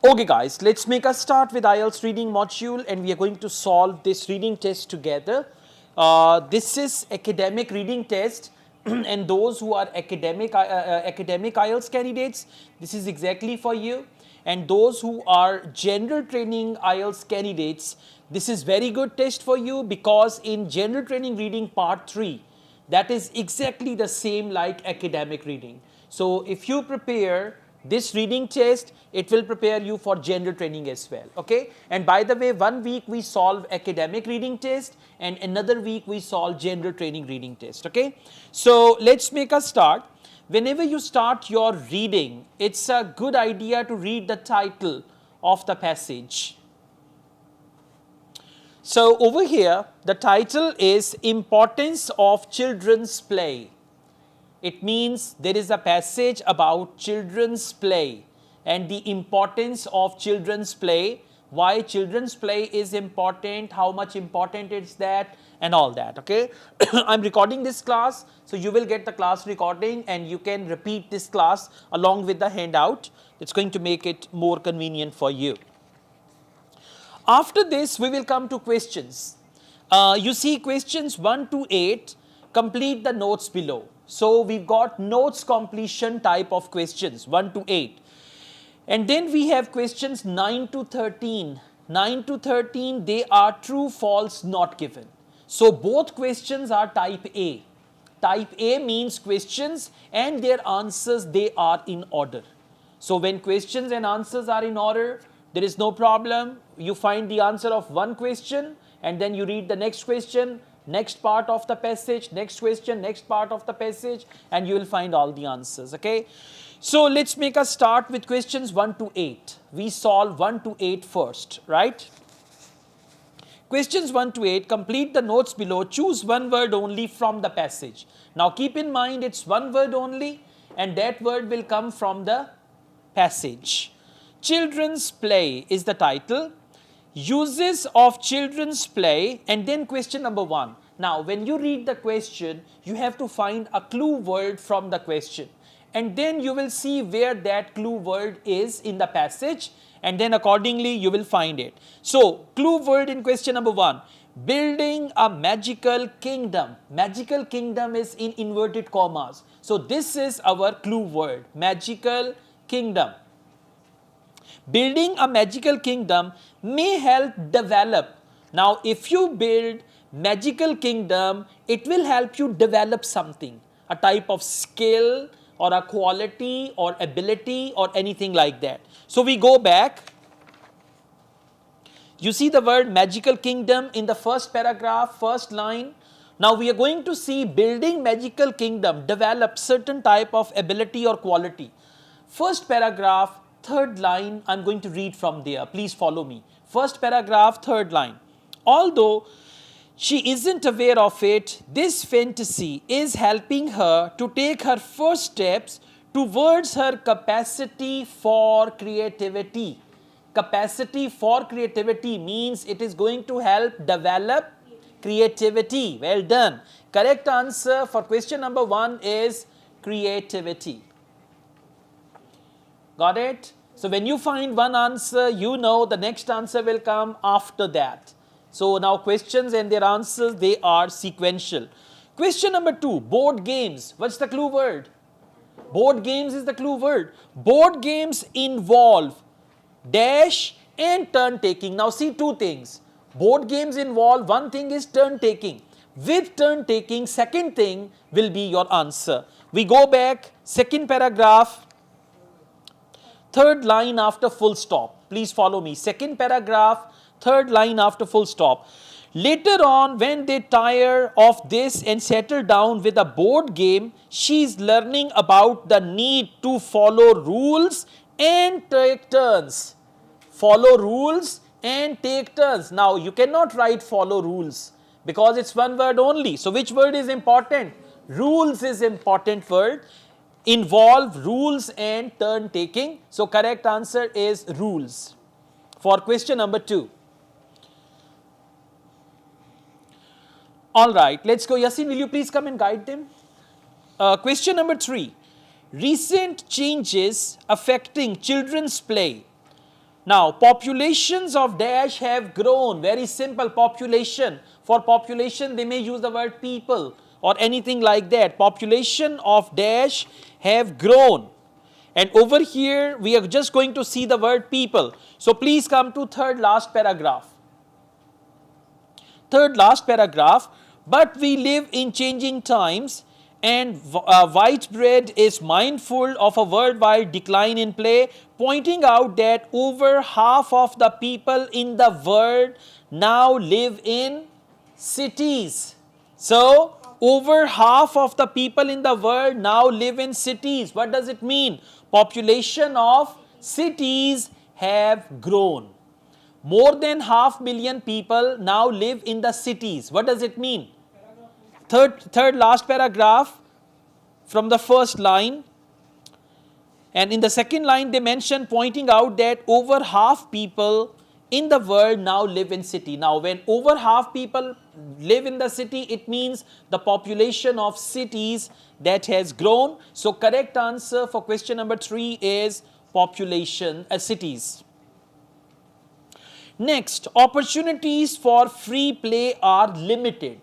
Okay guys, let's make a start with IELTS reading module and we are going to solve this reading test together. This is academic reading test and those who are academic IELTS candidates, this is exactly for you. And those who are general training IELTS candidates, this is very good test for you because in general training reading part 3, that is exactly the same like academic reading. So if you prepare this reading test, it will prepare you for general training as well, okay? And by the way, 1 week we solve academic reading test and another week we solve general training reading test, okay? So let's make a start. Whenever you start your reading, it's a good idea to read the title of the passage. So over here, the title is Importance of Children's Play. It means there is a passage about children's play and the importance of children's play, why children's play is important, how much important is that and all that, okay? I'm recording this class, so you will get the class recording and you can repeat this class along with the handout. It's going to make it more convenient for you. After this, we will come to questions. You see questions 1 to 8, complete the notes below. So we've got notes completion type of questions 1 to 8. And then we have questions 9 to 13. 9 to 13, they are true, false, not given. So both questions are type A. Type A means questions and their answers, they are in order. So when questions and answers are in order, there is no problem. You find the answer of one question and then you read the next question, next part of the passage, next question, next part of the passage, and you will find all the answers, okay? So let's make a start with questions 1 to 8. We solve 1 to 8 first, right? Questions 1 to 8, complete the notes below, choose one word only from the passage. Now keep in mind it's one word only and that word will come from the passage. Children's play is the title. Uses of children's play, and then question number 1. Now, when you read the question, you have to find a clue word from the question. And then you will see where that clue word is in the passage, and then accordingly you will find it. So, clue word in question number 1. Building a magical kingdom. Magical kingdom is in inverted commas. So, this is our clue word, magical kingdom. Building a magical kingdom may help develop. Now, if you build magical kingdom, it will help you develop something, a type of skill or a quality or ability or anything like that. So we go back. You see the word magical kingdom in the first paragraph, first line. Now we are going to see building magical kingdom, develop certain type of ability or quality. First paragraph, third line, I'm going to read from there. Please follow me. First paragraph, third line. Although she isn't aware of it, this fantasy is helping her to take her first steps towards her capacity for creativity. Capacity for creativity means it is going to help develop creativity. Well done. Correct answer for question number 1 is creativity. Got it? So when you find one answer, you know the next answer will come after that. So now questions and their answers, they are sequential. Question number 2, board games. What's the clue word? Board games is the clue word. Board games involve dash and turn taking. Now see two things. Board games involve, one thing is turn taking. With turn taking, second thing will be your answer. We go back, second paragraph, third line after full stop. Please follow me. Second paragraph, third line after full stop. Later on, when they tire of this and settle down with a board game, she is learning about the need to follow rules and take turns. Follow rules and take turns. Now, you cannot write follow rules because it's one word only. So, which word is important? Rules is important word. Involve rules and turn taking. So, correct answer is rules for question number 2. All right, let's go. Yasin, will you please come and guide them? Question number 3. Recent changes affecting children's play Now, populations of dash have grown. Very simple, population. For population, they may use the word people or anything like that. Population of dash have grown. And over here, we are just going to see the word people. So, please come to third last paragraph. Third last paragraph. But we live in changing times, and white bread is mindful of a worldwide decline in play, pointing out that over half of the people in the world now live in cities. So, over half of the people in the world now live in cities. What does it mean? Population of cities have grown. More than 500,000 people now live in the cities. What does it mean? Third last paragraph from the first line. And in the second line they mention, pointing out that over half people in the world now live in city. Now when over half people live in the city, it means the population of cities that has grown. So correct answer for question number 3 is population, cities. Next, opportunities for free play are limited.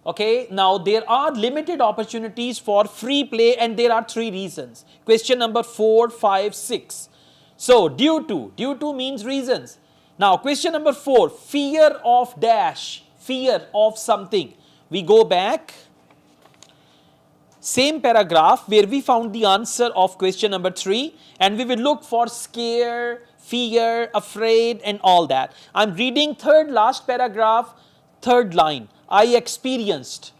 Okay, now there are limited opportunities for free play, and there are 3 reasons. Question number 4, 5, 6. So, due to means reasons. Now, question number 4, fear of dash, fear of something. We go back, same paragraph where we found the answer of question number 3, and we will look for scare, fear, afraid, and all that. I'm reading third last paragraph, third line. I experienced.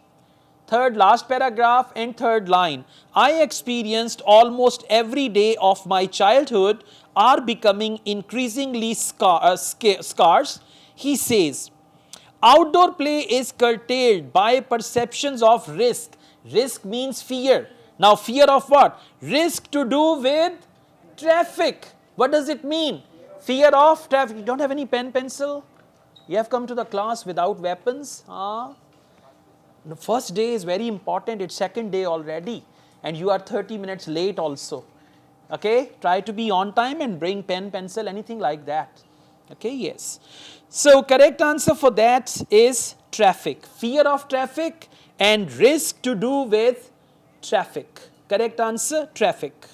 Third last paragraph and third line. I experienced almost every day of my childhood are becoming increasingly scarce. He says, outdoor play is curtailed by perceptions of risk. Risk means fear. Now fear of what? Risk to do with traffic. What does it mean? Fear of traffic. You don't have any pen, pencil? You have come to the class without weapons? The first day is very important. It's second day already. And you are 30 minutes late also. Okay? Try to be on time and bring pen, pencil, anything like that. Okay? Yes. So, correct answer for that is traffic. Fear of traffic and risk to do with traffic. Correct answer, traffic.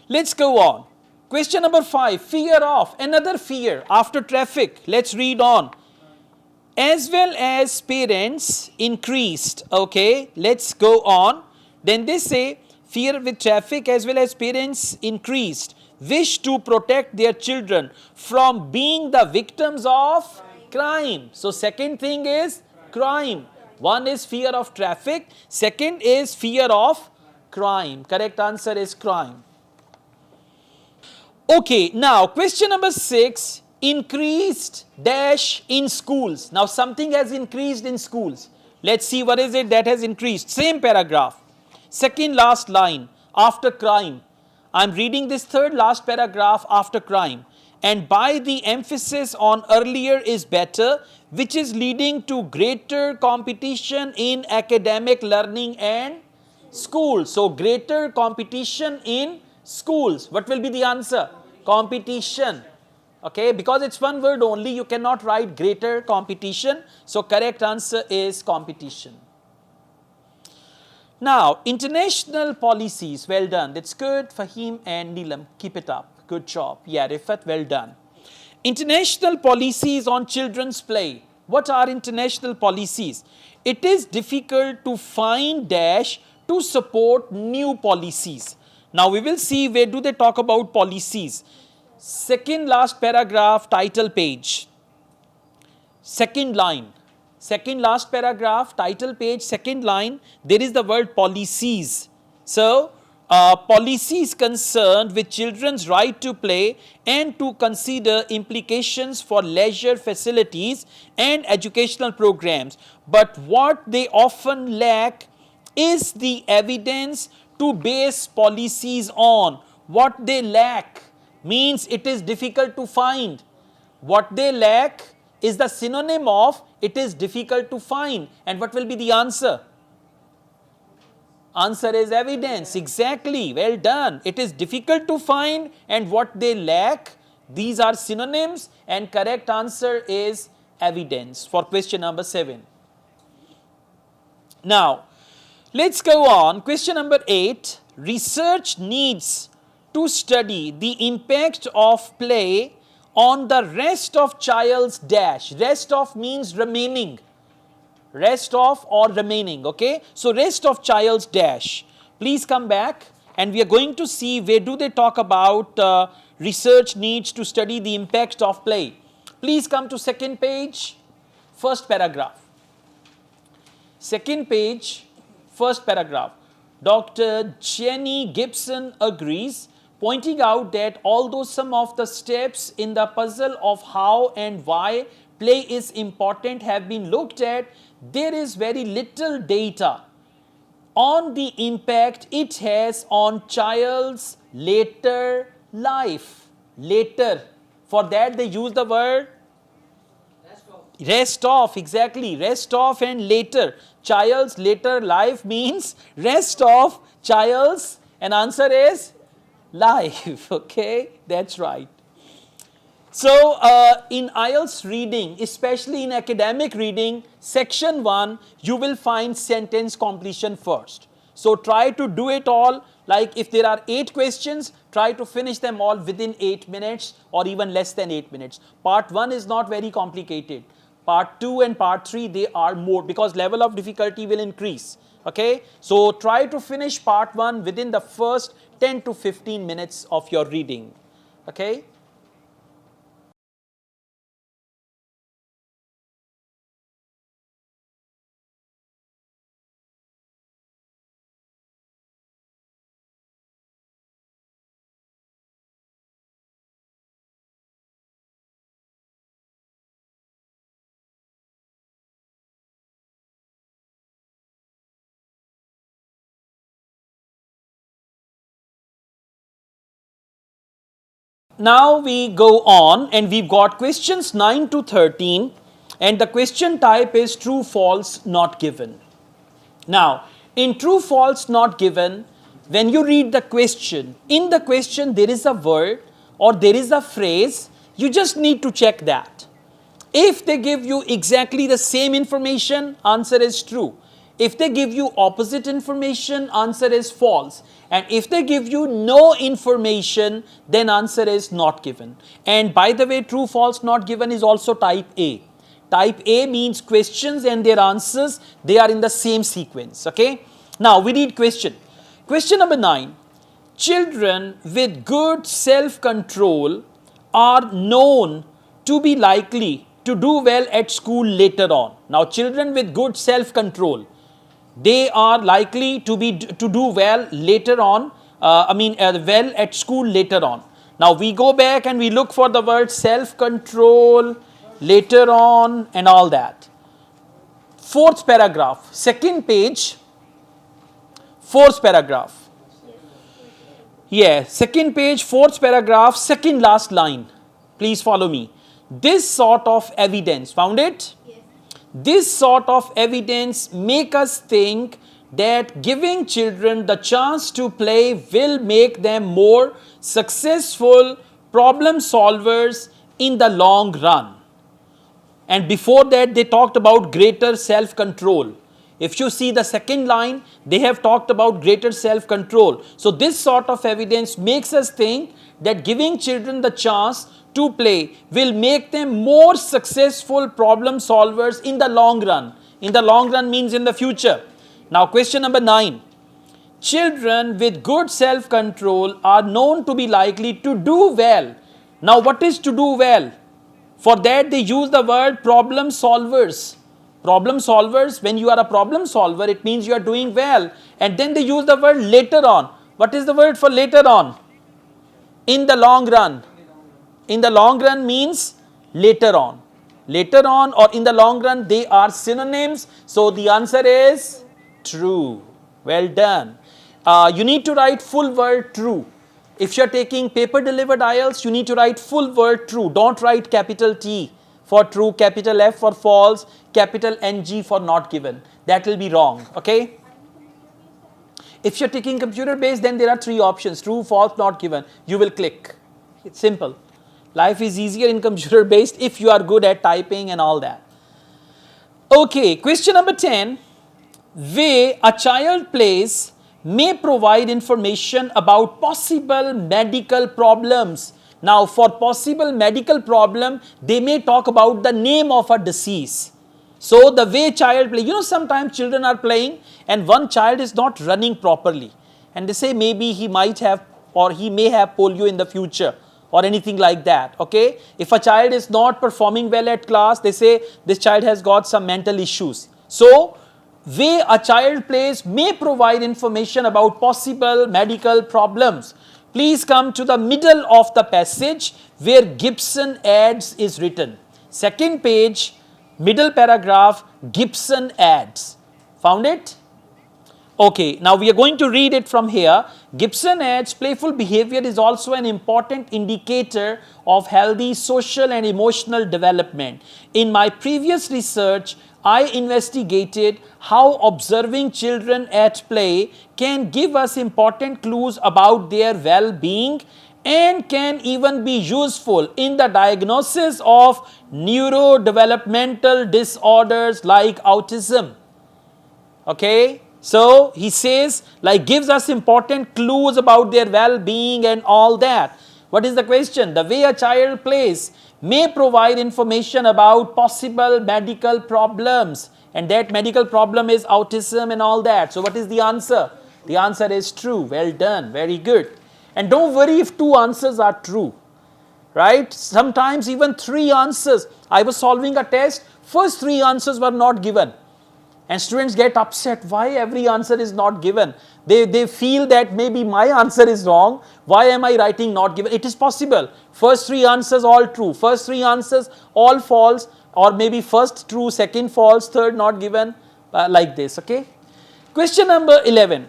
Let's go on. Question number 5, fear of, another fear after traffic. Let's read on. As well as parents increased. Okay, let's go on. Then they say, fear with traffic as well as parents increased. Wish to protect their children from being the victims of crime. So second thing is crime. One is fear of traffic. Second is fear of crime. Correct answer is crime. Okay, now question number 6, increased dash in schools. Now something has increased in schools. Let's see what is it that has increased. Same paragraph, second last line, after crime. I'm reading this third last paragraph after crime. And by the emphasis on earlier is better, which is leading to greater competition in academic learning and schools. So greater competition in schools. What will be the answer? Competition. Okay, because it's one word only, you cannot write greater competition. So correct answer is competition. Now, international policies, well done. That's good. Fahim and Neelam, keep it up. Good job. Yeah, Rifat, well done. International policies on children's play. What are international policies? It is difficult to find dash to support new policies. Now we will see where do they talk about policies. Second last paragraph, title page. Second line. Second last paragraph, title page, second line, there is the word policies. So, policies concerned with children's right to play and to consider implications for leisure facilities and educational programs. But what they often lack is the evidence to base policies on. What they lack means it is difficult to find. What they lack is the synonym of it is difficult to find. And what will be the answer? Answer is evidence. Exactly. Well done. It is difficult to find, and what they lack, these are synonyms, and correct answer is evidence for question number 7. Now, let's go on. Question number 8. Research needs to study the impact of play on the rest of child's dash. Rest of means remaining. Rest of or remaining, okay? So rest of child's dash. Please come back and we are going to see where do they talk about research needs to study the impact of play. Please come to second page, first paragraph. Second page, first paragraph. Dr. Jenny Gibson agrees, pointing out that although some of the steps in the puzzle of how and why play is important have been looked at, there is very little data on the impact it has on child's later life. Later. For that they use the word rest of. Exactly. Rest of and later. Child's later life means rest of child's, and answer is life. Okay, that's right. So, in IELTS reading, especially in academic reading, section 1, you will find sentence completion first. So, try to do it all, like if there are 8 questions, try to finish them all within 8 minutes or even less than 8 minutes. Part 1 is not very complicated. Part 2 and part 3, they are more because level of difficulty will increase. Okay, so try to finish part 1 within the first 10 to 15 minutes of your reading. Okay. Now we go on and we've got questions 9 to 13 and the question type is true, false, not given. Now, in true, false, not given, when you read the question, in the question there is a word or there is a phrase, you just need to check that. If they give you exactly the same information, answer is true. If they give you opposite information, answer is false. And if they give you no information, then answer is not given. And by the way, true, false, not given is also type A. Type A means questions and their answers, they are in the same sequence. Okay. Now we read question. Question number 9. Children with good self-control are known to be likely to do well at school later on. Now children with good self-control, they are likely to do well later on, well at school later on. Now we go back and we look for the word self-control, later on and all that. Fourth paragraph, second page, fourth paragraph. Yeah, second page, fourth paragraph, second last line. Please follow me. This sort of evidence, found it? This sort of evidence make us think that giving children the chance to play will make them more successful problem solvers in the long run. And before that, they talked about greater self-control. If you see the second line, they have talked about greater self-control. So this sort of evidence makes us think that giving children the chance to play will make them more successful problem solvers in the long run. In the long run means in the future. Now question number 9. Children with good self-control are known to be likely to do well. Now what is to do well? For that they use the word problem solvers. Problem solvers, when you are a problem solver, it means you are doing well. And then they use the word later on. What is the word for later on? In the long run. In the long run means later on. Later on or in the long run, they are synonyms. So the answer is true. Well done. You need to write full word true. If you are taking paper delivered IELTS, you need to write full word true. Don't write capital T for true, capital F for false, capital NG for not given. That will be wrong. Okay. If you're taking computer based, then there are 3 options: true, false, not given. You will click. It's simple. Life is easier in computer based if you are good at typing and all that. Okay, question number 10. Way a child plays may provide information about possible medical problems. Now, for possible medical problem, they may talk about the name of a disease. So, the way child play, sometimes children are playing and one child is not running properly. And they say maybe he might have or he may have polio in the future or anything like that, okay. If a child is not performing well at class, they say this child has got some mental issues. So, way a child plays may provide information about possible medical problems. Please come to the middle of the passage where Gibson adds is written. Second page, middle paragraph, Gibson adds. Found it? Okay, now we are going to read it from here. Gibson adds, playful behavior is also an important indicator of healthy social and emotional development. In my previous research, I investigated how observing children at play can give us important clues about their well-being and can even be useful in the diagnosis of neurodevelopmental disorders like autism. Okay, so he says gives us important clues about their well-being and all that. What is the question? The way a child plays may provide information about possible medical problems, and that medical problem is autism and all that. So what is the answer? The answer is true. Well done, very good. And don't worry if 2 answers are true, right? Sometimes even 3 answers. I was solving a test, first 3 answers were not given. And students get upset, why every answer is not given? They feel that maybe my answer is wrong, why am I writing not given? It is possible. First 3 answers all true, first 3 answers all false, or maybe first true, second false, third not given, like this, okay? Question number 11.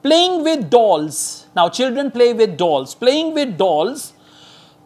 Playing with dolls. Now children play with dolls. Playing with dolls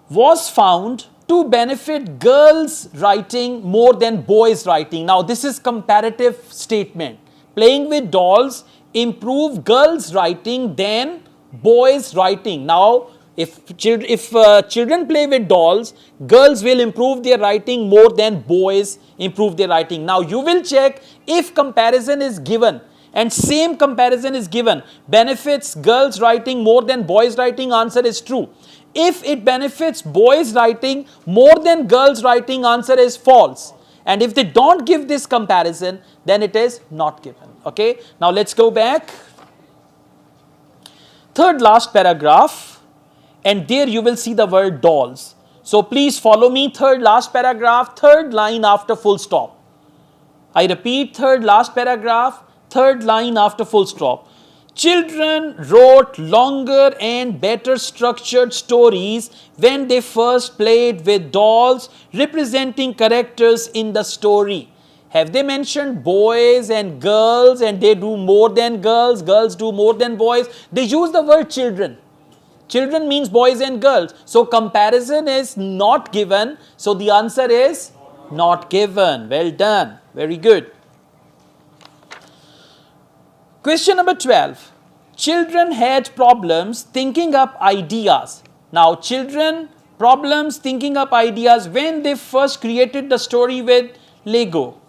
was found to benefit girls writing more than boys writing. Now this is comparative statement. Playing with dolls improve girls writing than boys writing. Now if children play with dolls, girls will improve their writing more than boys improve their writing. Now you will check if comparison is given and same comparison is given, benefits girls writing more than boys writing, answer is true. If it benefits boys writing more than girls writing, answer is false. And if they don't give this comparison, then it is not given. Okay, now let's go back. Third last paragraph, and there you will see the word dolls. So please follow me. Third last paragraph, third line after full stop. I repeat, third last paragraph, third line after full stop. Children wrote longer and better structured stories when they first played with dolls representing characters in the story. Have they mentioned boys and girls and they do more than girls, girls do more than boys? They use the word children. Children means boys and girls. So comparison is not given. So the answer is not given. Well done. Very good. Question number 12. Children had problems thinking up ideas. Now, children problems thinking up ideas when they first created the story with Lego.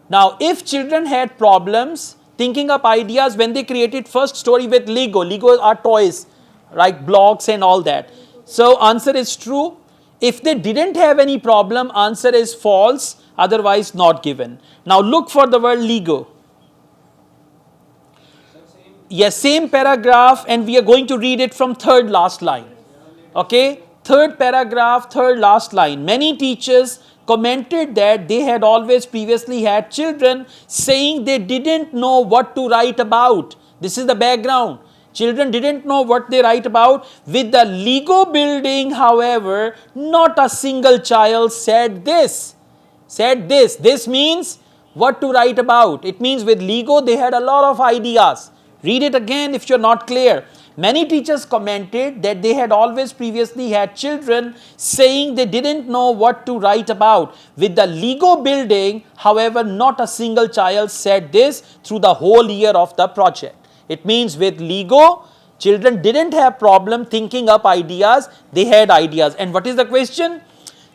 Now, if children had problems thinking up ideas when they created first story with Lego, Lego are toys, like blocks and all that. So, answer is true. If they didn't have any problem, answer is false, otherwise not given. Now, look for the word Lego. Yes, same paragraph, and we are going to read it from third last line. Okay, third paragraph, third last line. Many teachers commented that they had always previously had children saying they didn't know what to write about. This is the background. Children didn't know what they write about. With the Lego building, however, not a single child said this. This means what to write about. It means with Lego, they had a lot of ideas. Read it again if you're not clear. Many teachers commented that they had always previously had children saying they didn't know what to write about. With the Lego building, however, not a single child said this through the whole year of the project. It means with Lego, children didn't have problem thinking up ideas, they had ideas. And what is the question?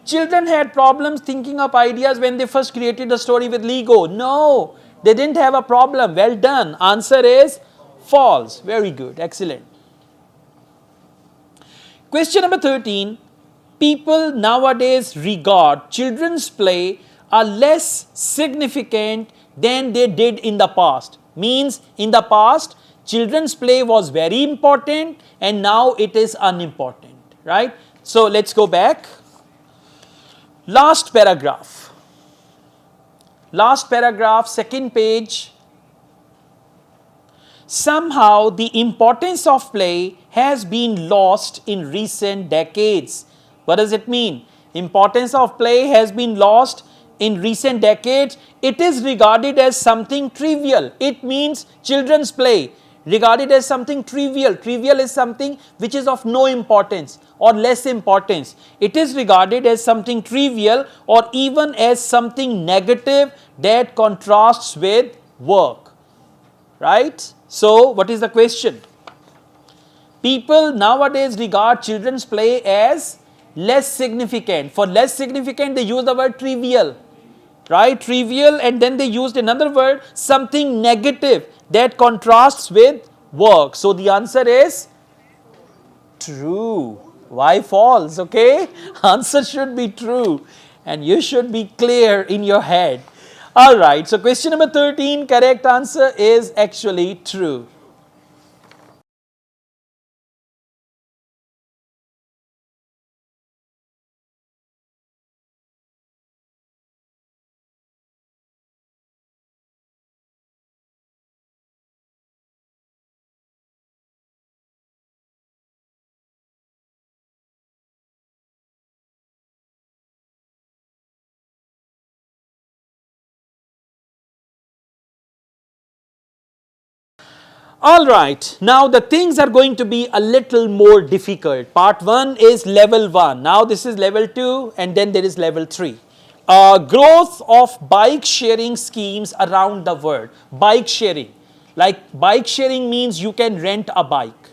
Children had problems thinking up ideas when they first created the story with Lego. No, they didn't have a problem. Well done. Answer is false. Very good. Excellent. Question number 13. People nowadays regard children's play are less significant than they did in the past. Means in the past, children's play was very important and now it is unimportant. Right? So let's go back. Last paragraph, second page. Somehow the importance of play has been lost in recent decades. What does it mean? Importance of play has been lost in recent decades. It is regarded as something trivial. It means children's play regarded as something trivial. Trivial is something which is of no importance or less importance. It is regarded as something trivial or even as something negative that contrasts with work. Right? So, what is the question? People nowadays regard children's play as less significant. For less significant, they use the word trivial. Right? Trivial, and then they used another word, something negative that contrasts with work. So the answer is true. Why false? Okay, answer should be true and you should be clear in your head. Alright, so question number 13, correct answer is actually true. Alright, now the things are going to be a little more difficult. Part 1 is level 1. Now this is level 2 and then there is level 3. Growth of bike sharing schemes around the world. Bike sharing. Like bike sharing means you can rent a bike.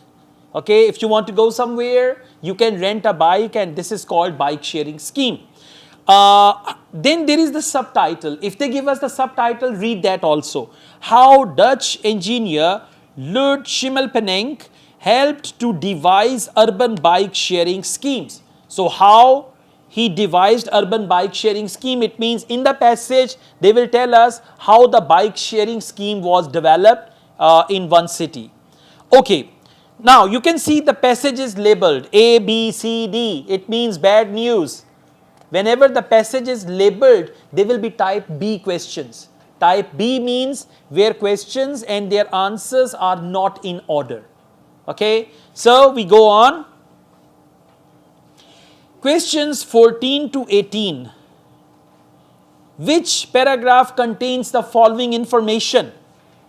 Okay, if you want to go somewhere, you can rent a bike and this is called bike sharing scheme. Then there is the subtitle. If they give us the subtitle, read that also. How Dutch engineer Lud Schimmelpenninck helped to devise urban bike sharing schemes. So how he devised urban bike sharing scheme, it means in the passage they will tell us how the bike sharing scheme was developed in one city. Okay, now you can see the passage is labeled A, B, C, D. It means bad news. Whenever the passage is labeled, they will be type B questions. Type B means where questions and their answers are not in order. Okay, so we go on. Questions 14 to 18. Which paragraph contains the following information?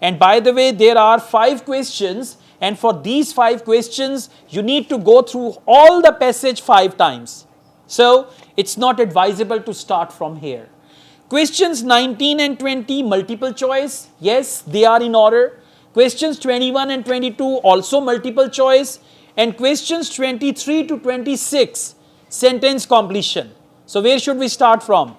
And by the way, there are 5 questions, and for these 5 questions, you need to go through all the passage 5 times. So, it's not advisable to start from here. Questions 19 and 20, multiple choice. Yes, they are in order. Questions 21 and 22, also multiple choice. And questions 23 to 26, sentence completion. So, where should we start from?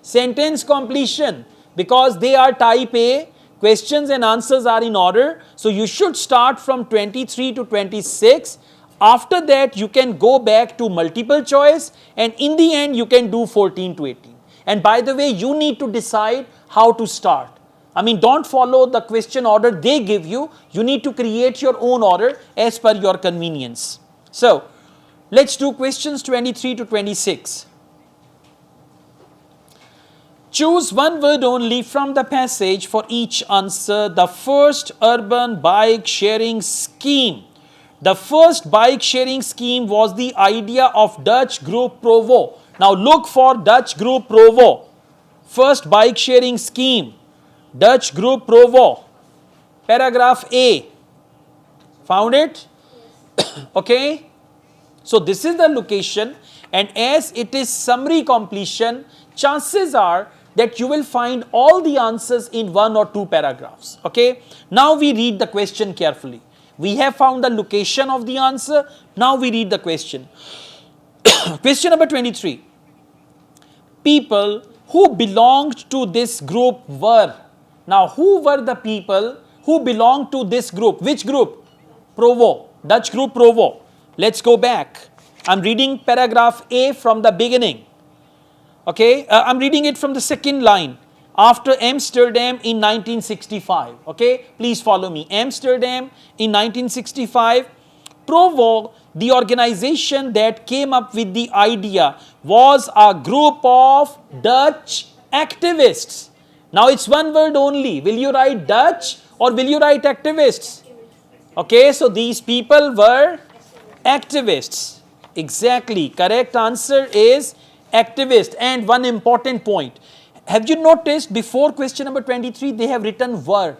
Sentence completion, because they are type A. Questions and answers are in order. So, you should start from 23 to 26. After that, you can go back to multiple choice, and in the end, you can do 14 to 18. And by the way, you need to decide how to start. I mean, don't follow the question order they give you. You need to create your own order as per your convenience. So, let's do questions 23 to 26. Choose one word only from the passage for each answer. The first urban bike sharing scheme. The first bike sharing scheme was the idea of Dutch group Provo. Now look for Dutch group Provo. First bike sharing scheme. Dutch group Provo. Paragraph A. Found it? Okay. So this is the location, and as it is summary completion, chances are that you will find all the answers in 1 or 2 paragraphs. Okay. Now we read the question carefully. We have found the location of the answer. Now we read the question. Question number 23. People who belonged to this group were. Now, who were the people who belonged to this group? Which group? Provo. Dutch group Provo. Let's go back. I'm reading paragraph A from the beginning. Okay, I'm reading it from the second line. After Amsterdam in 1965. Okay, please follow me. Amsterdam in 1965. Provo, the organization that came up with the idea, was a group of Dutch activists. Now it's one word only. Will you write Dutch or will you write activists? Okay, so these people were activists. Exactly. Correct answer is activist. And one important point. Have you noticed before question number 23 they have written were.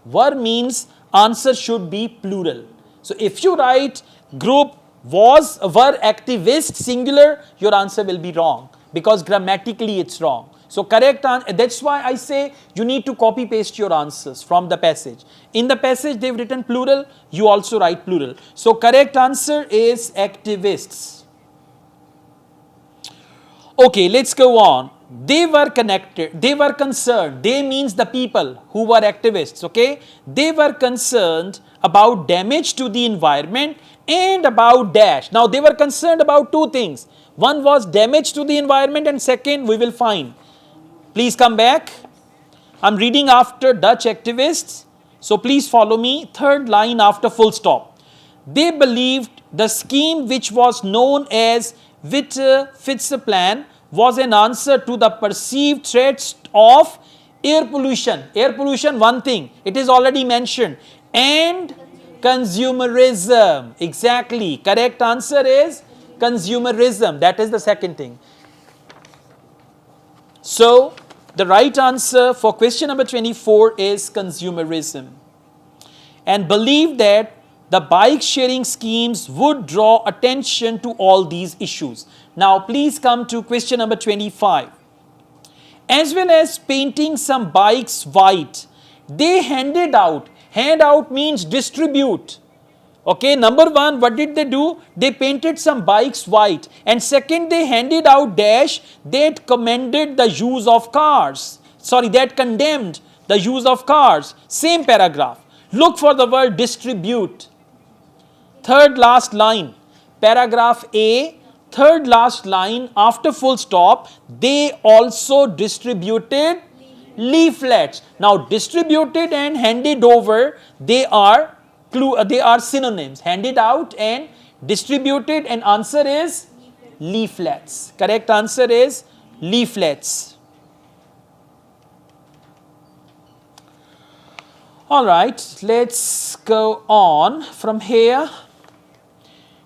Were means answer should be plural. So if you write group were activists singular, your answer will be wrong because grammatically it's wrong. So correct answer, that's why I say you need to copy paste your answers from the passage. In the passage they've written plural, you also write plural. So correct answer is activists. Okay, let's go on. They were connected, they were concerned, they means the people who were activists, okay? They were concerned about damage to the environment and about dash. Now they were concerned about two things. One was damage to the environment and second we will find. Please come back. I'm reading after Dutch activists. So please follow me. Third line after full stop. They believed the scheme which was known as Witte-Fitze plan was an answer to the perceived threats of air pollution. Air pollution, one thing, it is already mentioned. And consumerism. Exactly. Correct answer is consumerism. That is the second thing. So, the right answer for question number 24 is consumerism. And believe that the bike sharing schemes would draw attention to all these issues. Now, please come to question number 25. As well as painting some bikes white, they handed out. Hand out means distribute. Okay, number one, what did they do? They painted some bikes white. And second, they handed out dash that commended the use of cars. Sorry, that condemned the use of cars. Same paragraph. Look for the word distribute. Third last line. Paragraph A, third last line after full stop. They also distributed leaflets. Now, distributed and handed over, they are synonyms. Handed out and distributed, and answer is leaflets. Correct answer is leaflets. Alright, let's go on from here.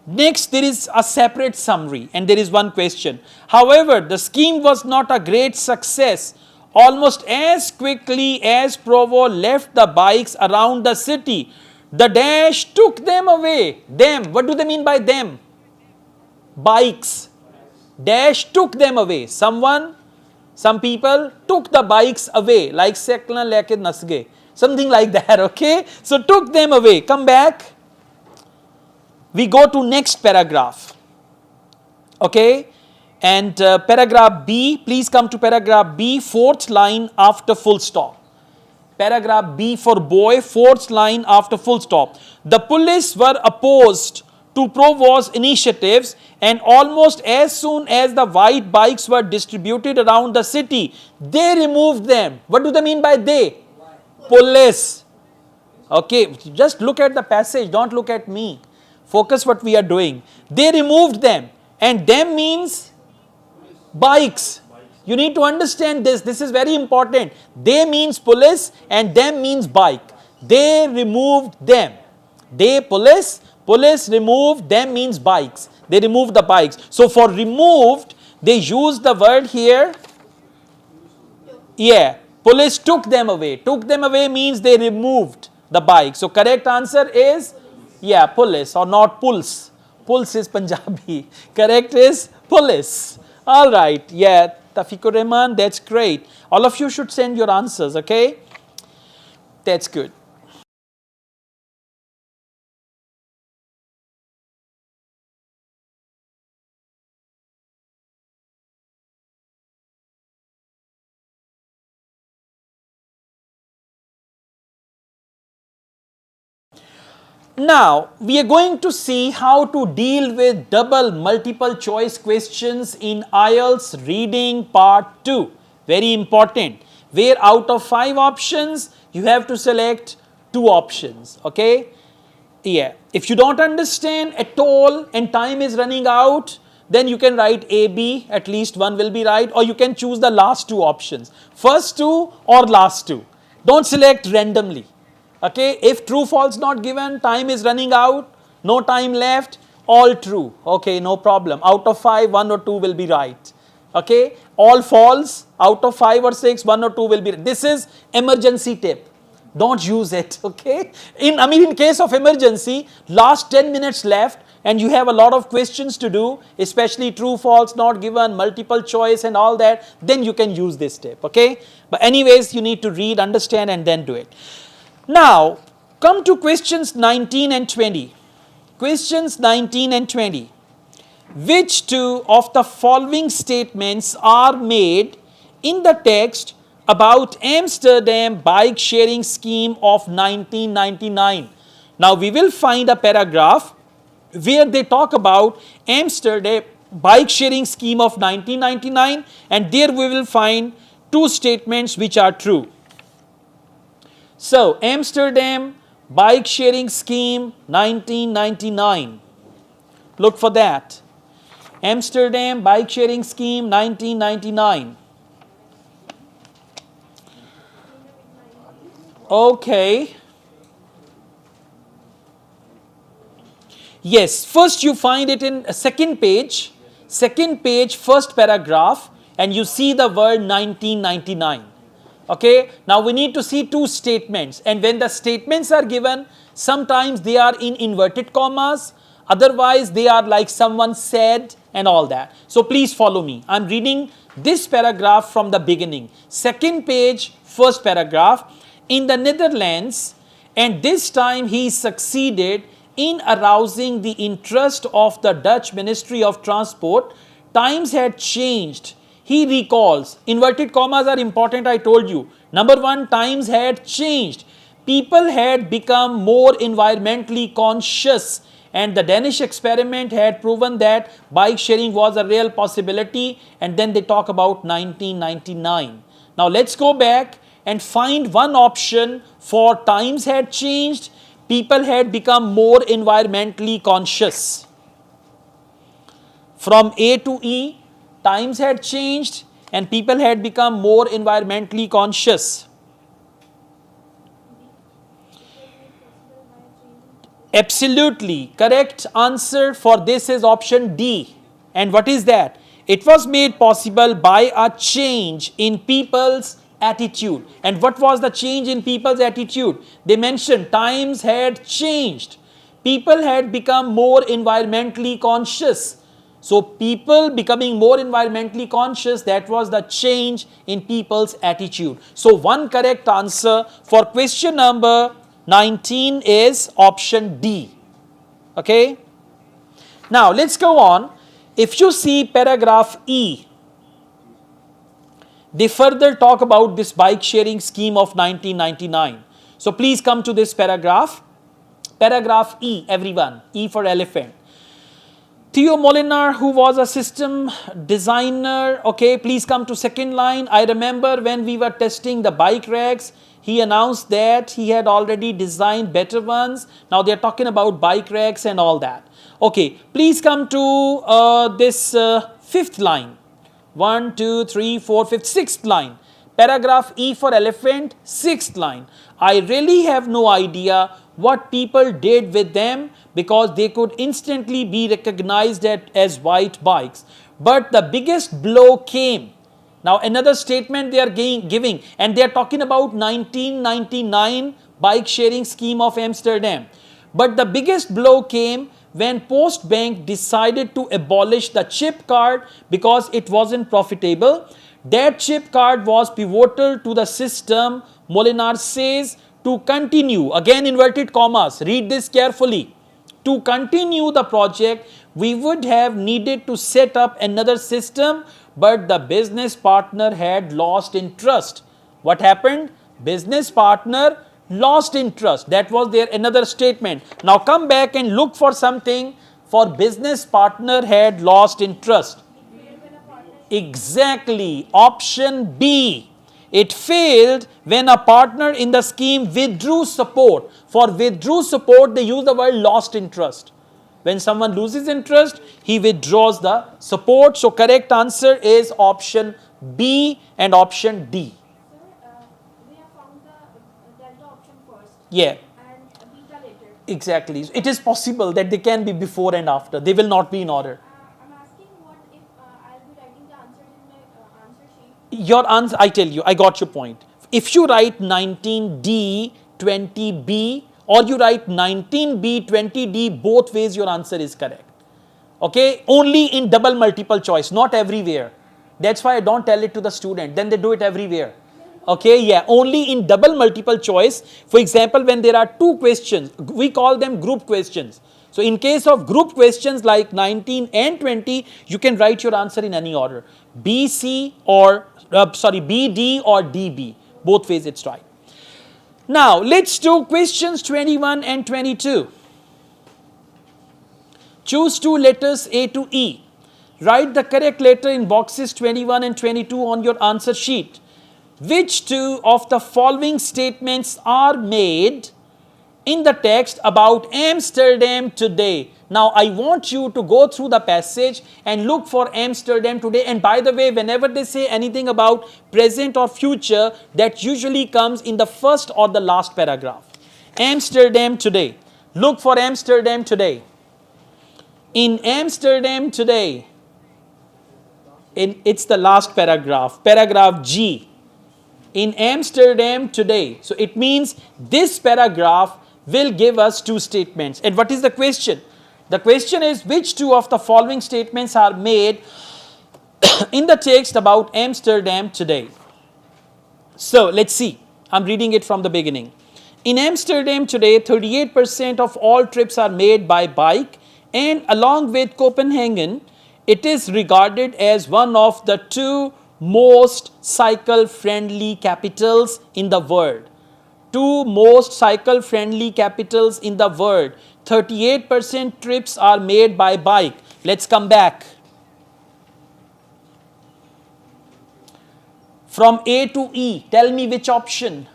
Next, there is a separate summary and there is one question. However, the scheme was not a great success. Almost as quickly as Provo left the bikes around the city, the dash took them away. Them, what do they mean by them? Bikes. Dash took them away. Some people took the bikes away, like sekla leke nasge. Something like that, okay? So took them away. Come back. We go to next paragraph. Okay? And paragraph B, please come to paragraph B, fourth line after full stop. Paragraph B for boy, fourth line after full stop. The police were opposed to Provo's initiatives, and almost as soon as the white bikes were distributed around the city, they removed them. What do they mean by they? Police. Okay, just look at the passage, don't look at me. Focus what we are doing. They removed them, and them means bikes. You need to understand this. This is very important. They means police and them means bike. They removed them. They police removed, them means bikes. They removed the bikes. So for removed, they use the word here. Yeah, police took them away. Took them away means they removed the bike. So correct answer is, yeah, police or not pulse. Pulse is Punjabi. Correct is police. All right, yeah. Tafikur Rahman, that's great. All of you should send your answers, okay? That's good. Now, we are going to see how to deal with double multiple choice questions in IELTS reading part 2. Very important. Where out of 5 options, you have to select 2 options. Okay? Yeah. If you don't understand at all and time is running out, then you can write A, B, at least one will be right, or you can choose the last 2 options. First 2 or last 2. Don't select randomly. Okay, if true false not given, time is running out, no time left, all true. Okay, no problem. Out of 5, 1 or 2 will be right. Okay, all false, out of 5 or 6, 1 or 2 will be right. This is emergency tip. Don't use it. Okay, in case of emergency, last 10 minutes left and you have a lot of questions to do, especially true, false, not given, multiple choice and all that, then you can use this tip. Okay, but anyways, you need to read, understand and then do it. Now, come to questions 19 and 20. Questions 19 and 20. Which 2 of the following statements are made in the text about Amsterdam bike sharing scheme of 1999? Now, we will find a paragraph where they talk about Amsterdam bike sharing scheme of 1999, and there we will find 2 statements which are true. So, Amsterdam bike sharing scheme 1999. Look for that. Amsterdam bike sharing scheme 1999. Okay. Yes, first you find it in a second page, first paragraph, and you see the word 1999. Okay, now we need to see 2 statements, and when the statements are given, sometimes they are in inverted commas, otherwise they are like someone said and all that. So please follow me. I am reading this paragraph from the beginning. Second page, first paragraph. In the Netherlands, and this time he succeeded in arousing the interest of the Dutch Ministry of Transport. Times had changed. He recalls, inverted commas are important, I told you. Number 1, times had changed. People had become more environmentally conscious, and the Danish experiment had proven that bike sharing was a real possibility, and then they talk about 1999. Now let's go back and find one option for times had changed, people had become more environmentally conscious. From A to E, times had changed and people had become more environmentally conscious. Absolutely correct answer for this is option D. And what is that? It was made possible by a change in people's attitude. And what was the change in people's attitude? They mentioned times had changed. People had become more environmentally conscious. So people becoming more environmentally conscious, that was the change in people's attitude. So one correct answer for question number 19 is option D. Okay. Now let's go on. If you see paragraph E, they further talk about this bike sharing scheme of 1999. So please come to this paragraph. Paragraph E, everyone. E for elephant. Theo Molinar, who was a system designer, okay, please come to second line. I remember when we were testing the bike racks, he announced that he had already designed better ones. Now they are talking about bike racks and all that. Okay, please come to this fifth line. 1, 2, 3, 4, 5, 6th line. Paragraph E for elephant, 6th line. I really have no idea what people did with them because they could instantly be recognized as white bikes. But the biggest blow came. Now another statement they are giving, and they are talking about 1999 bike sharing scheme of Amsterdam. But the biggest blow came when Post Bank decided to abolish the chip card because it wasn't profitable. That chip card was pivotal to the system. Molinar says to continue, again inverted commas, read this carefully. To continue the project, we would have needed to set up another system, but the business partner had lost interest. What happened? Business partner lost interest. That was their another statement. Now come back and look for something for business partner had lost interest. Exactly. Option B. It failed when a partner in the scheme withdrew support. For withdrew support, they use the word lost interest. When someone loses interest, he withdraws the support. So correct answer is option B and option D. We have found the delta option first. Yeah. And beta later. Exactly. It is possible that they can be before and after. They will not be in order. I'm asking what if I'll be writing the answers in my answer sheet. Your answer, I tell you, I got your point. If you write 19D, 20B, or you write 19B, 20D, both ways your answer is correct. Okay, only in double multiple choice, not everywhere. That's why I don't tell it to the student, then they do it everywhere. Okay, yeah, only in double multiple choice. For example, when there are two questions, we call them group questions. So in case of group questions like 19 and 20, you can write your answer in any order. BC or, BD or DB. Both ways it's right. Now, let's do questions 21 and 22. Choose two letters A to E. Write the correct letter in boxes 21 and 22 on your answer sheet. Which two of the following statements are made in the text about Amsterdam today? Now, I want you to go through the passage and look for Amsterdam today. And by the way, whenever they say anything about present or future, that usually comes in the first or the last paragraph. Amsterdam today. Look for Amsterdam today. In Amsterdam today, it's the last paragraph, paragraph G. In Amsterdam today. So it means this paragraph will give us two statements. And what is the question? The question is, which two of the following statements are made in the text about Amsterdam today? So let's see. I'm reading it from the beginning. In Amsterdam today, 38% of all trips are made by bike, and along with Copenhagen, it is regarded as one of the two most cycle-friendly capitals in the world. Two most cycle-friendly capitals in the world. 38% trips are made by bike. Let's come back. From A to E, tell me which option.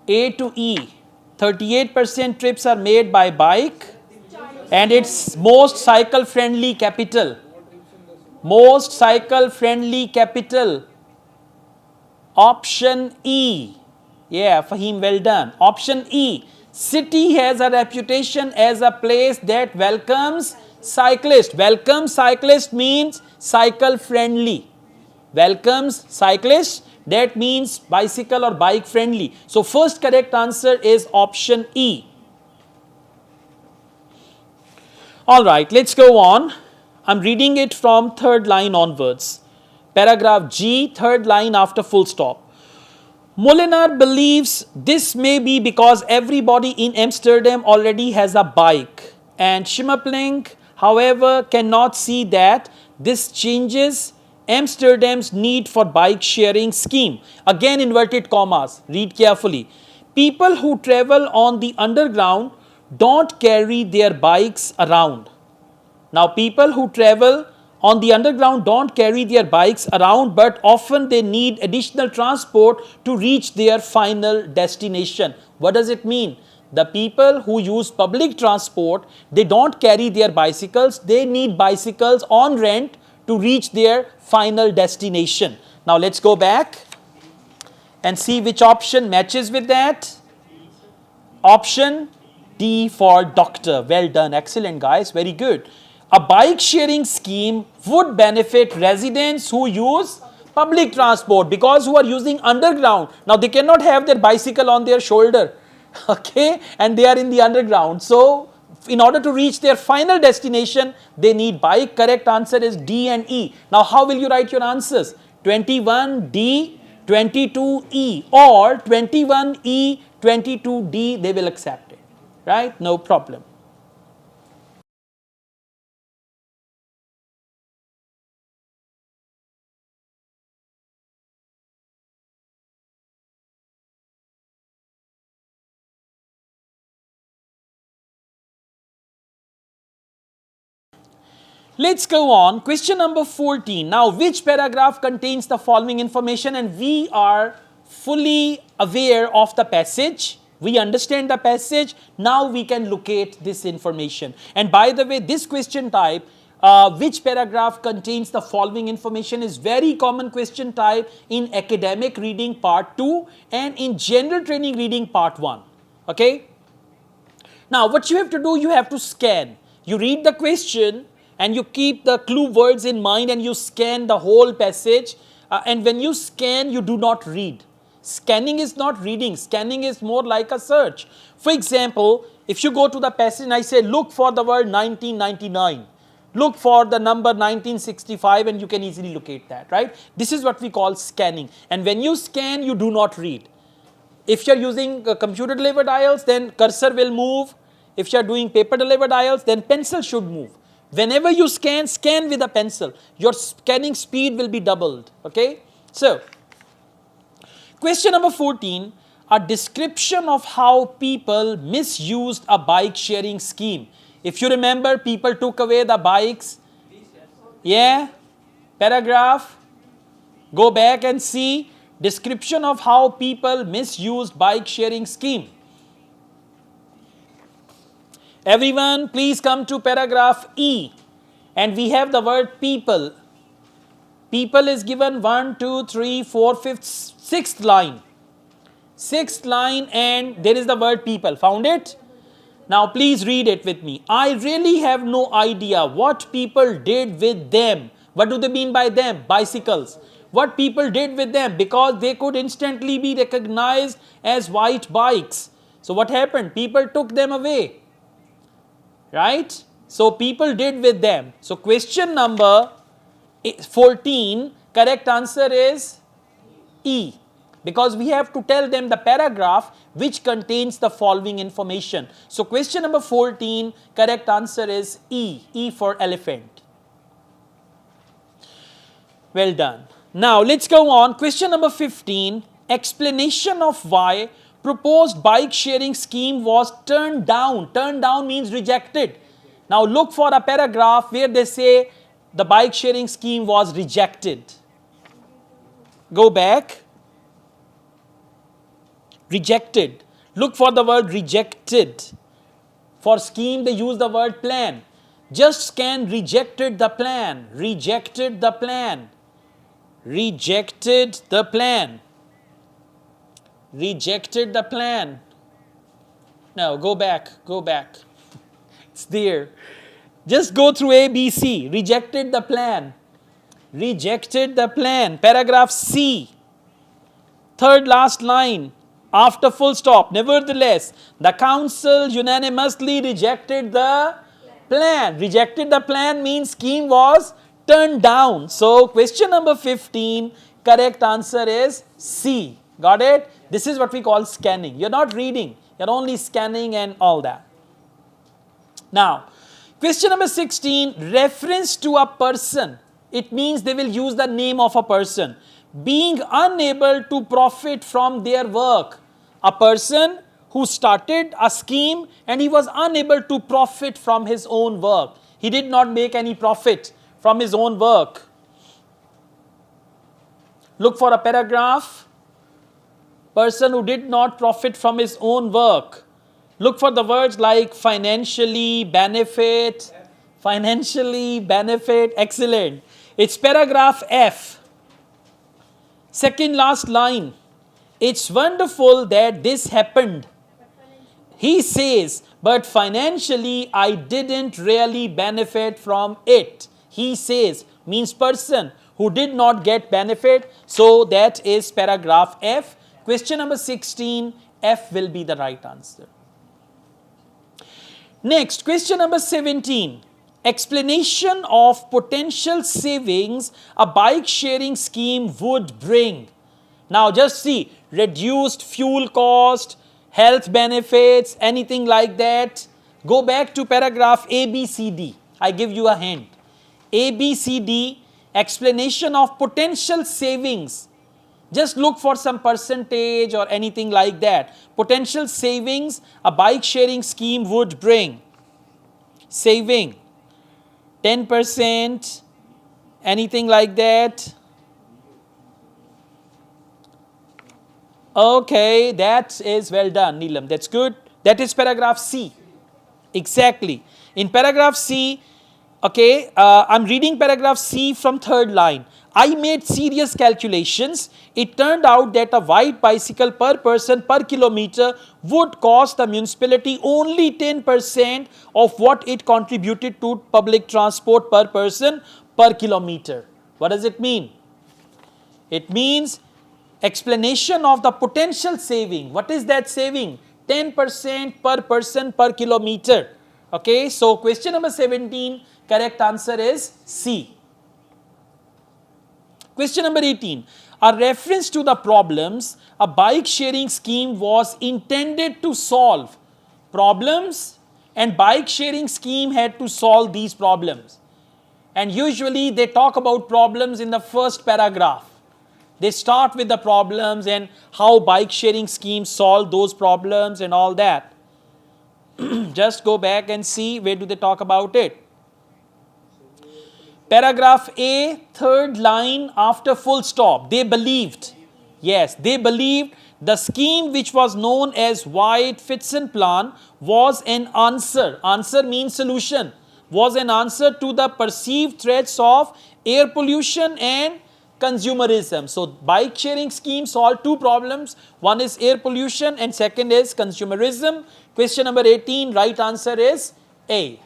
A to E. 38% trips are made by bike and it's most cycle-friendly capital. Most cycle-friendly capital. Option E. Yeah, Fahim, well done. Option E. City has a reputation as a place that welcomes cyclists. Welcome cyclist means cycle-friendly. Welcomes cyclists, that means bicycle or bike-friendly. So first correct answer is option E. Alright, let's go on. I'm reading it from third line onwards. Paragraph G, third line after full stop. Molinar believes this may be because everybody in Amsterdam already has a bike, and Schimmelpenninck, however, cannot see that this changes Amsterdam's need for bike sharing scheme. Again inverted commas, read carefully. People who travel on the underground don't carry their bikes around. Now people who travel on the underground don't carry their bikes around, but often they need additional transport to reach their final destination. What does it mean? The people who use public transport, they don't carry their bicycles, they need bicycles on rent to reach their final destination. Now let's go back and see which option matches with that. Option D for doctor. Well done, excellent guys, very good. A bike sharing scheme would benefit residents who use public transport, because who are using underground. Now they cannot have their bicycle on their shoulder. Okay, and they are in the underground. So in order to reach their final destination, they need bike. Correct answer is D and E. Now how will you write your answers? 21D, 22E, or 21E, 22D, they will accept it, right? No problem. Let's go on. Question number 14. Now, which paragraph contains the following information? And we are fully aware of the passage. We understand the passage. Now we can locate this information. And by the way, this question type, which paragraph contains the following information, is very common question type in academic reading part 2 and in general training reading part 1. Okay? Now, what you have to do, you have to scan. You read the question and you keep the clue words in mind and you scan the whole passage. And when you scan, you do not read. Scanning is not reading. Scanning is more like a search. For example, if you go to the passage and I say, look for the word 1999. Look for the number 1965 and you can easily locate that, right? This is what we call scanning. And when you scan, you do not read. If you are using computer delivered IELTS, then cursor will move. If you are doing paper delivered IELTS, then pencil should move. Whenever you scan, scan with a pencil. Your scanning speed will be doubled. Okay? So, question number 14, a description of how people misused a bike sharing scheme. If you remember, people took away the bikes. Yeah? Paragraph. Go back and see. Description of how people misused bike sharing scheme. Everyone, please come to paragraph E. And we have the word people. People is given 1, 2, 3, 4, 5th, 6th line. 6th line and there is the word people. Found it? Now please read it with me. I really have no idea what people did with them. What do they mean by them? Bicycles. What people did with them, because they could instantly be recognized as white bikes. So what happened? People took them away. Right? So people did with them. So question number 14, correct answer is E. Because we have to tell them the paragraph which contains the following information. So question number 14, correct answer is E. E for elephant. Well done. Now let's go on. Question number 15, explanation of why proposed bike sharing scheme was turned down. Turned down means rejected. Now look for a paragraph where they say the bike sharing scheme was rejected. Go back. Rejected. Look for the word rejected. For scheme they use the word plan. Just scan rejected the plan. Rejected the plan. Rejected the plan. Rejected the plan. Now go back, go back. It's there. Just go through A, B, C. Rejected the plan. Rejected the plan. Paragraph C. Third last line. After full stop. Nevertheless, the council unanimously rejected the plan. Rejected the plan means scheme was turned down. So question number 15, correct answer is C. Got it? This is what we call scanning. You're not reading. You're only scanning and all that. Now, question number 16, reference to a person. It means they will use the name of a person. Being unable to profit from their work. A person who started a scheme and he was unable to profit from his own work. He did not make any profit from his own work. Look for a paragraph. Person who did not profit from his own work. Look for the words like financially, benefit, financially, benefit. Excellent. It's paragraph F. Second last line. It's wonderful that this happened. He says, but financially I didn't really benefit from it. He says, means person who did not get benefit. So that is paragraph F. Question number 16, F will be the right answer. Next, question number 17. Explanation of potential savings a bike sharing scheme would bring. Now just see, reduced fuel cost, health benefits, anything like that. Go back to paragraph A, B, C, D. I give you a hint. A, B, C, D, explanation of potential savings. Just look for some percentage or anything like that. Potential savings a bike sharing scheme would bring. Saving 10%, anything like that. Okay, that is well done, Neelam. That's good. That is paragraph C. Exactly. In paragraph C, okay, I'm reading paragraph C from third line. I made serious calculations. It turned out that a white bicycle per person per kilometer would cost the municipality only 10% of what it contributed to public transport per person per kilometer. What does it mean? It means explanation of the potential saving. What is that saving? 10% per person per kilometer. Okay, so question number 17, correct answer is C. Question number 18. A reference to the problems a bike sharing scheme was intended to solve. Problems, and bike sharing scheme had to solve these problems. And usually they talk about problems in the first paragraph. They start with the problems and how bike sharing schemes solve those problems and all that. Just go back and see where do they talk about it. Paragraph A, third line after full stop. They believed. Yes, they believed the scheme which was known as White-Fitson plan was an answer. Answer means solution. Was an answer to the perceived threats of air pollution and consumerism. So, bike sharing scheme solved two problems. One is air pollution and second is consumerism. Question number 18, right answer is A.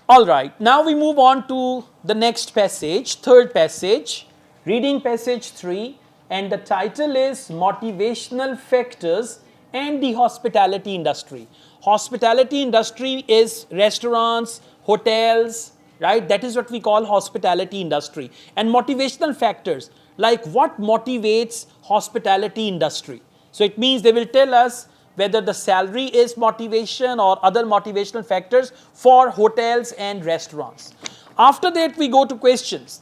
Alright, now we move on to the next passage, third passage, reading passage 3, and the title is Motivational Factors and the Hospitality Industry. Hospitality industry is restaurants, hotels, right? That is what we call hospitality industry. And motivational factors, like what motivates hospitality industry. So it means they will tell us whether the salary is motivation or other motivational factors for hotels and restaurants. After that, we go to questions.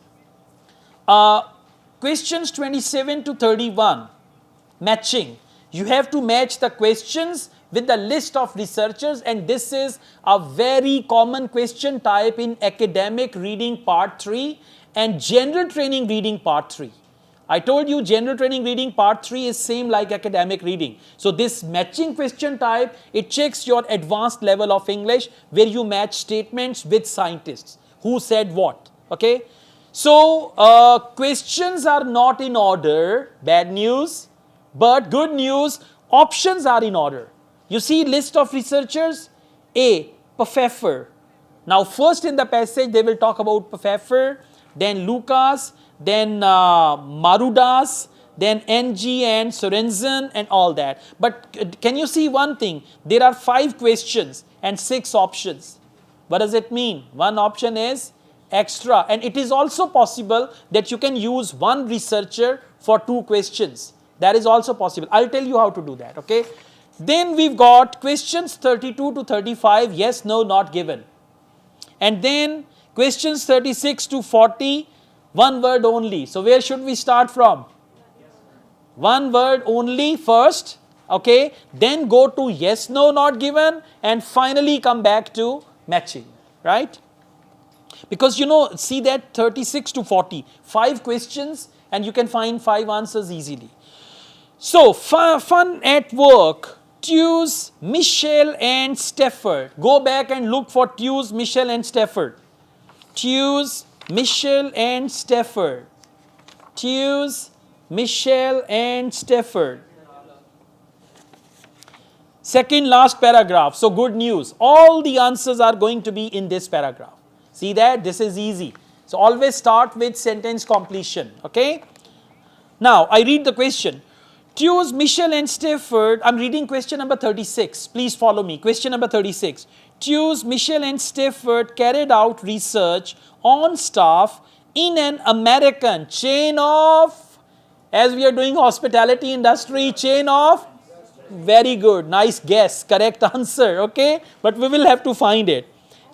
Questions 27 to 31, matching. You have to match the questions with the list of researchers, and this is a very common question type in academic reading part 3 and general training reading part 3. I told you general training reading part 3 is same like academic reading. So this matching question type, it checks your advanced level of English where you match statements with scientists. Who said what? Okay. So questions are not in order, bad news, but good news, options are in order. You see list of researchers, A, Pfeffer. Now first in the passage they will talk about Pfeffer, then Lucas, then Marudas, then NG and Sorenzen and all that. But can you see one thing? There are 5 questions and 6 options. What does it mean? One option is extra, and it is also possible that you can use one researcher for 2 questions. That is also possible. I'll tell you how to do that, okay? Then we've got questions 32 to 35, yes, no, not given. And then questions 36 to 40, one word only. So where should we start from? One word only first, okay? Then go to yes, no, not given, and finally come back to matching, right? Because you know, see that 36 to 40, 5 questions and you can find 5 answers easily. So, fun at work. Tews, Michel and Stafford. Go back and look for Tews, Michel and Stafford. Tews, Michel and Stafford. Tews, Michelle and Stafford. Second last paragraph. So good news. All the answers are going to be in this paragraph. See that? This is easy. So always start with sentence completion. Okay? Now I read the question. Choose Michelle and Stafford. I'm reading question number 36. Please follow me. Question number 36. Choose Michelle and Stafford carried out research on staff in an American chain of, as we are doing hospitality industry, chain of, very good, nice guess, correct answer, okay, but we will have to find it.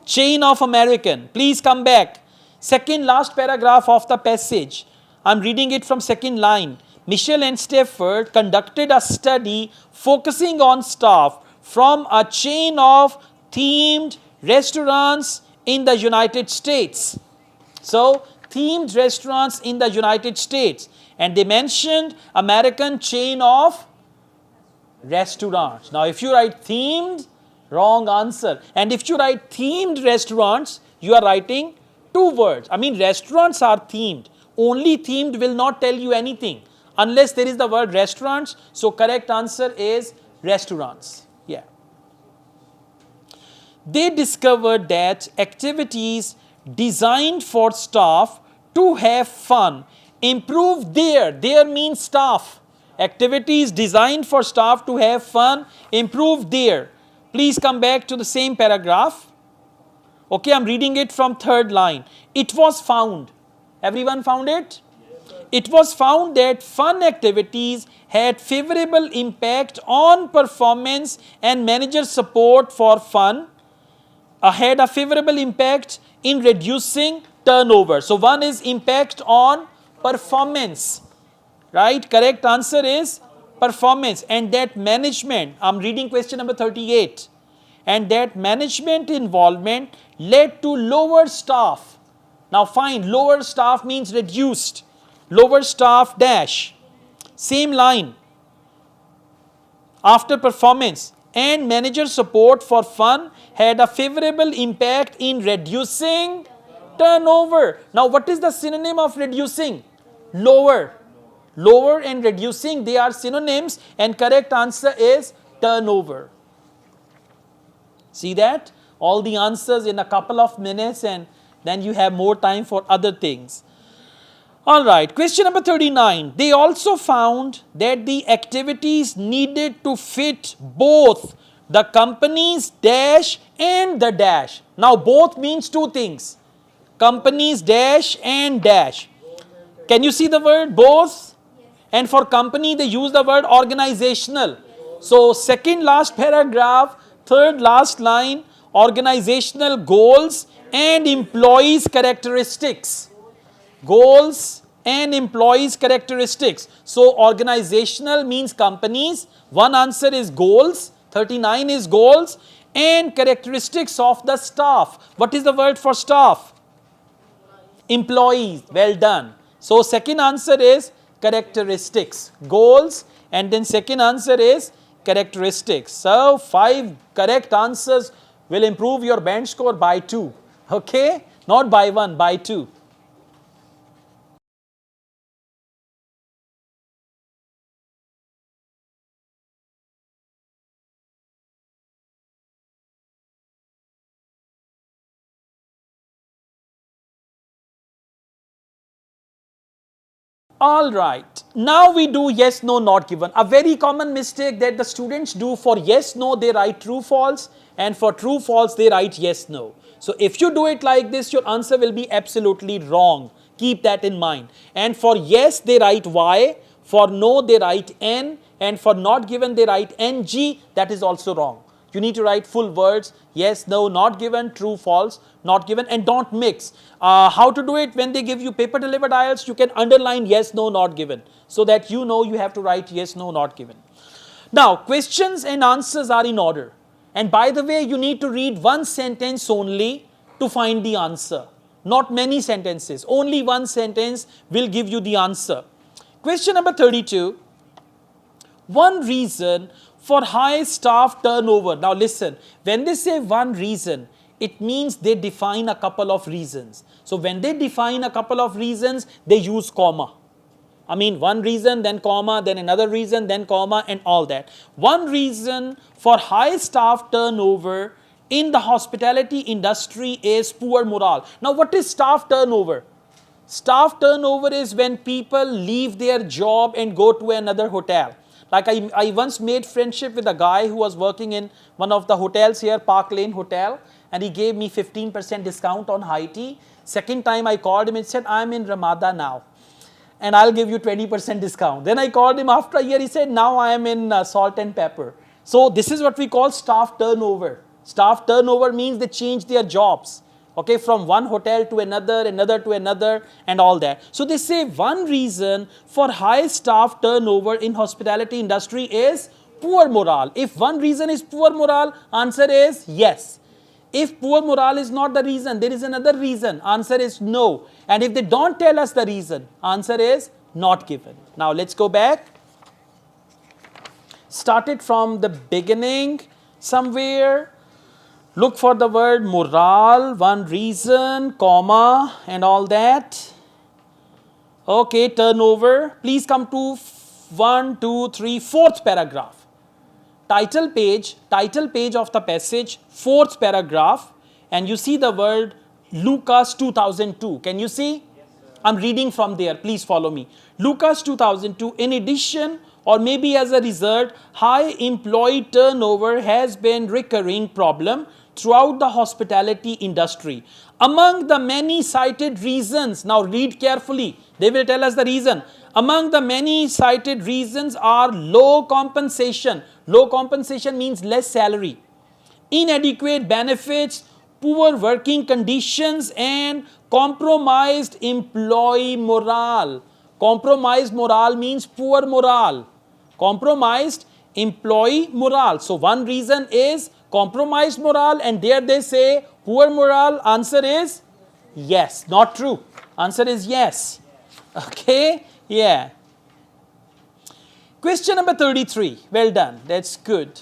Chain of American. Please come back. Second last paragraph of the passage. I'm reading it from second line. Michelle and Stafford conducted a study focusing on staff from a chain of themed restaurants in the United States. So, themed restaurants in the United States. And they mentioned American chain of restaurants. Now, if you write themed, wrong answer. And if you write themed restaurants, you are writing two words. I mean, restaurants are themed. Only themed will not tell you anything unless there is the word restaurants. So, correct answer is restaurants. Yeah. They discovered that activities designed for staff to have fun improve their means staff. Activities designed for staff to have fun improve their. Please come back to the same paragraph. Okay, I'm reading it from third line. It was found. Everyone found it? It was found that fun activities had favorable impact on performance and manager support for fun had a favorable impact in reducing turnover. So one is impact on performance, right? Correct answer is performance. And that management, I'm reading question number 38, and that management involvement led to lower staff. Now find lower staff means reduced. Lower staff dash. Same line. After performance and manager support for fun had a favorable impact in reducing turnover. Now what is the synonym of reducing? Lower. Lower and reducing, they are synonyms, and correct answer is turnover. See that? All the answers in a couple of minutes, and then you have more time for other things. Alright, question number 39. They also found that the activities needed to fit both the company's dash and the dash. Now both means two things. Company's dash and dash. Can you see the word both? And for company they use the word organizational. So second last paragraph, third last line, organizational goals and employees characteristics. Goals and employees characteristics. So organizational means companies. One answer is goals. 39 is goals and characteristics of the staff. What is the word for staff? Employees. Well done. So second answer is characteristics. Goals, and then second answer is characteristics. So 5 correct answers will improve your band score by 2. Okay? Not by 1, by 2. Alright, now we do yes, no, not given. A very common mistake that the students do: for yes, no, they write true, false, and for true, false, they write yes, no. So if you do it like this, your answer will be absolutely wrong. Keep that in mind. And for yes, they write Y, for no, they write N, and for not given, they write NG. That is also wrong. You need to write full words: yes, no, not given, true, false, not given, and don't mix. How to do it? When they give you paper delivered IELTS, you can underline yes, no, not given, so that you know you have to write yes, no, not given. Now, questions and answers are in order. And by the way, you need to read one sentence only to find the answer. Not many sentences. Only one sentence will give you the answer. Question number 32. One reason for high staff turnover. Now listen, when they say one reason, it means they define a couple of reasons. So when they define a couple of reasons, they use comma. I mean, one reason, then comma, then another reason, then comma, and all that. One reason for high staff turnover in the hospitality industry is poor morale. Now, what is staff turnover? Staff turnover is when people leave their job and go to another hotel. Like I once made friendship with a guy who was working in one of the hotels here, Park Lane Hotel, and he gave me 15% discount on high tea. Second time I called him and said, I'm in Ramada now, and I'll give you 20% discount. Then I called him after a year, he said, now I am in salt and pepper. So this is what we call staff turnover. Staff turnover means they change their jobs, okay, from one hotel to another, another to another, and all that. So they say one reason for high staff turnover in hospitality industry is poor morale. If one reason is poor morale, answer is yes. If poor morale is not the reason, there is another reason, answer is no. And if they don't tell us the reason, answer is not given. Now let's go back. Started from the beginning somewhere. Look for the word morale, one reason, comma, and all that. Okay, turnover. Please come to 1, 2, 3, fourth paragraph. Title page of the passage, fourth paragraph, and you see the word Lucas 2002. Can you see? Yes, sir. I'm reading from there. Please follow me. Lucas 2002. In addition, or maybe as a result, high employee turnover has been recurring problem throughout the hospitality industry. Among the many cited reasons, now read carefully, they will tell us the reason. Among the many cited reasons are low compensation. Low compensation means less salary, inadequate benefits, poor working conditions, and compromised employee morale. Compromised morale means poor morale. Compromised employee morale. So one reason is compromised morale, and there they say poor morale. Answer is yes. Not true. Answer is yes. Okay? Yeah. Question number 33. Well done. That's good.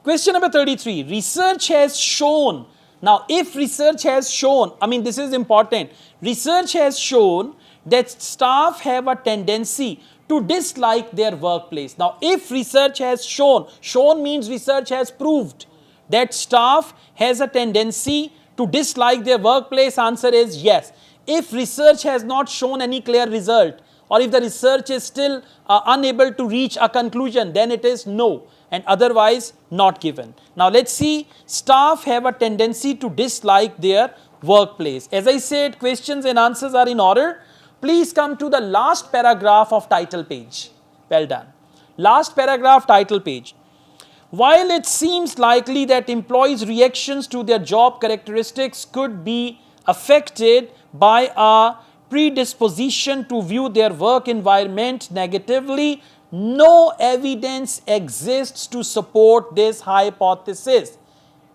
Question number 33. Research has shown. Now, if research has shown, I mean, this is important. Research has shown that staff have a tendency to dislike their workplace. Now, if research has shown means research has proved that staff has a tendency to dislike their workplace, answer is yes. If research has not shown any clear result, or if the research is still unable to reach a conclusion, then it is no, and otherwise not given. Now let's see, staff have a tendency to dislike their workplace. As I said, questions and answers are in order. Please come to the last paragraph of title page. Well done. Last paragraph, title page. While it seems likely that employees' reactions to their job characteristics could be affected by a predisposition to view their work environment negatively, no evidence exists to support this hypothesis.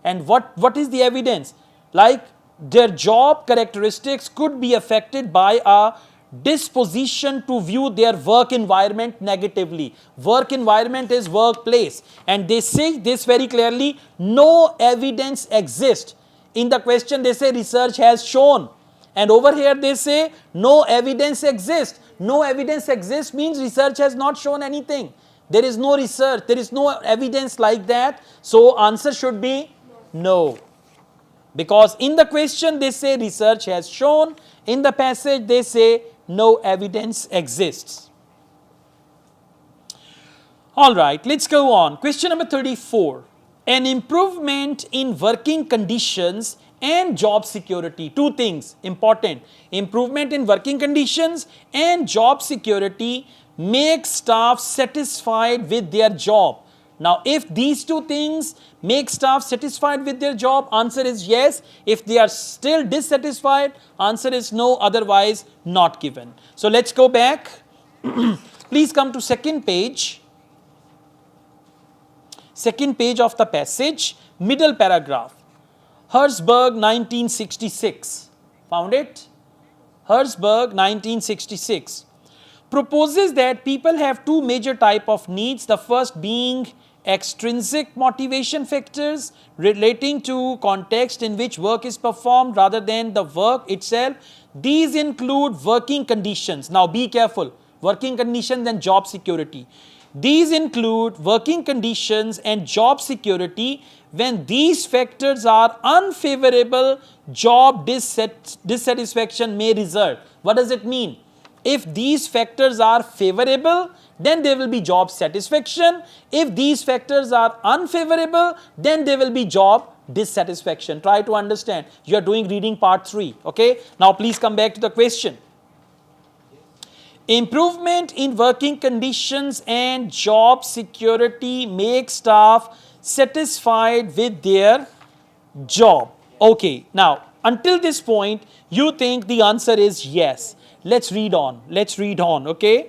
And what is the evidence? Like, their job characteristics could be affected by a disposition to view their work environment negatively. Work environment is workplace, and they say this very clearly, no evidence exists. In the question they say research has shown, and over here they say no evidence exists. No evidence exists means research has not shown anything. There is no research, there is no evidence like that. So answer should be no. Because in the question they say research has shown, in the passage they say no evidence exists. Alright, let's go on. Question number 34. An improvement in working conditions and job security. Two things important. Improvement in working conditions and job security make staff satisfied with their job. Now, if these two things make staff satisfied with their job, answer is yes. If they are still dissatisfied, answer is no, otherwise not given. So let's go back. Please come to second page. Second page of the passage, middle paragraph. Hzburg 1966. Found it? Hzburg 1966. Proposes that people have two major type of needs. The first being extrinsic motivation factors relating to context in which work is performed rather than the work itself. These include working conditions. Now be careful. working conditions and job security. These include working conditions and job security. When these factors are unfavorable, job dissatisfaction may result. What does it mean? If these factors are favorable, then there will be job satisfaction. If these factors are unfavorable, then there will be job dissatisfaction. Try to understand. You are doing reading part 3. Okay. Now please come back to the question. Improvement in working conditions and job security makes staff satisfied with their job. Okay. Now, until this point, you think the answer is yes. Let's read on. Let's read on. Okay.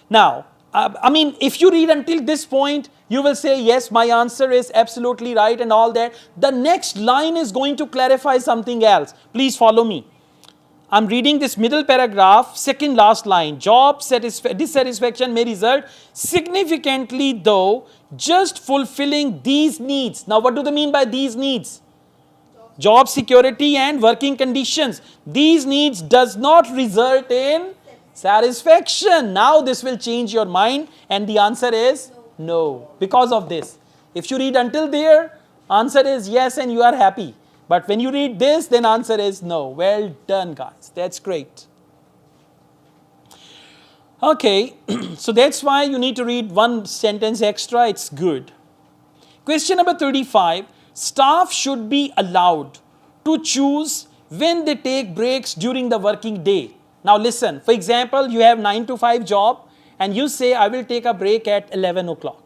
Now, if you read until this point, you will say, yes, my answer is absolutely right and all that. The next line is going to clarify something else. Please follow me. I'm reading this middle paragraph, second last line. Job dissatisfaction may result significantly though just fulfilling these needs. Now, what do they mean by these needs? Job security and working conditions. These needs does not result in satisfaction. Now this will change your mind and the answer is no. Because of this. If you read until there, answer is yes and you are happy. But when you read this, then answer is no. Well done, guys. That's great. Okay, so that's why you need to read one sentence extra. It's good. Question number 35. Staff should be allowed to choose when they take breaks during the working day. Now listen, for example, you have 9 to 5 job and you say, I will take a break at 11 o'clock.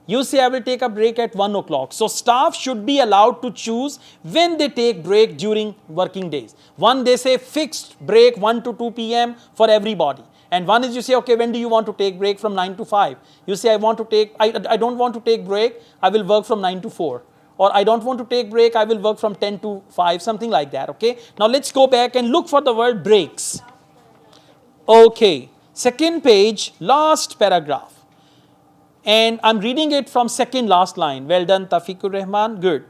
You say, I will take a break at 1 o'clock. So staff should be allowed to choose when they take break during working days. One, they say fixed break 1 to 2 p.m. for everybody. And one is you say, okay, when do you want to take break? From 9 to 5. You say, I don't want to take break. I will work from 9 to 4. Or I don't want to take break. I will work from 10 to 5, something like that. Okay. Now let's go back and look for the word breaks. Okay. Second page, last paragraph. And I'm reading it from second last line. Well done, Tafiqur Rahman. Good.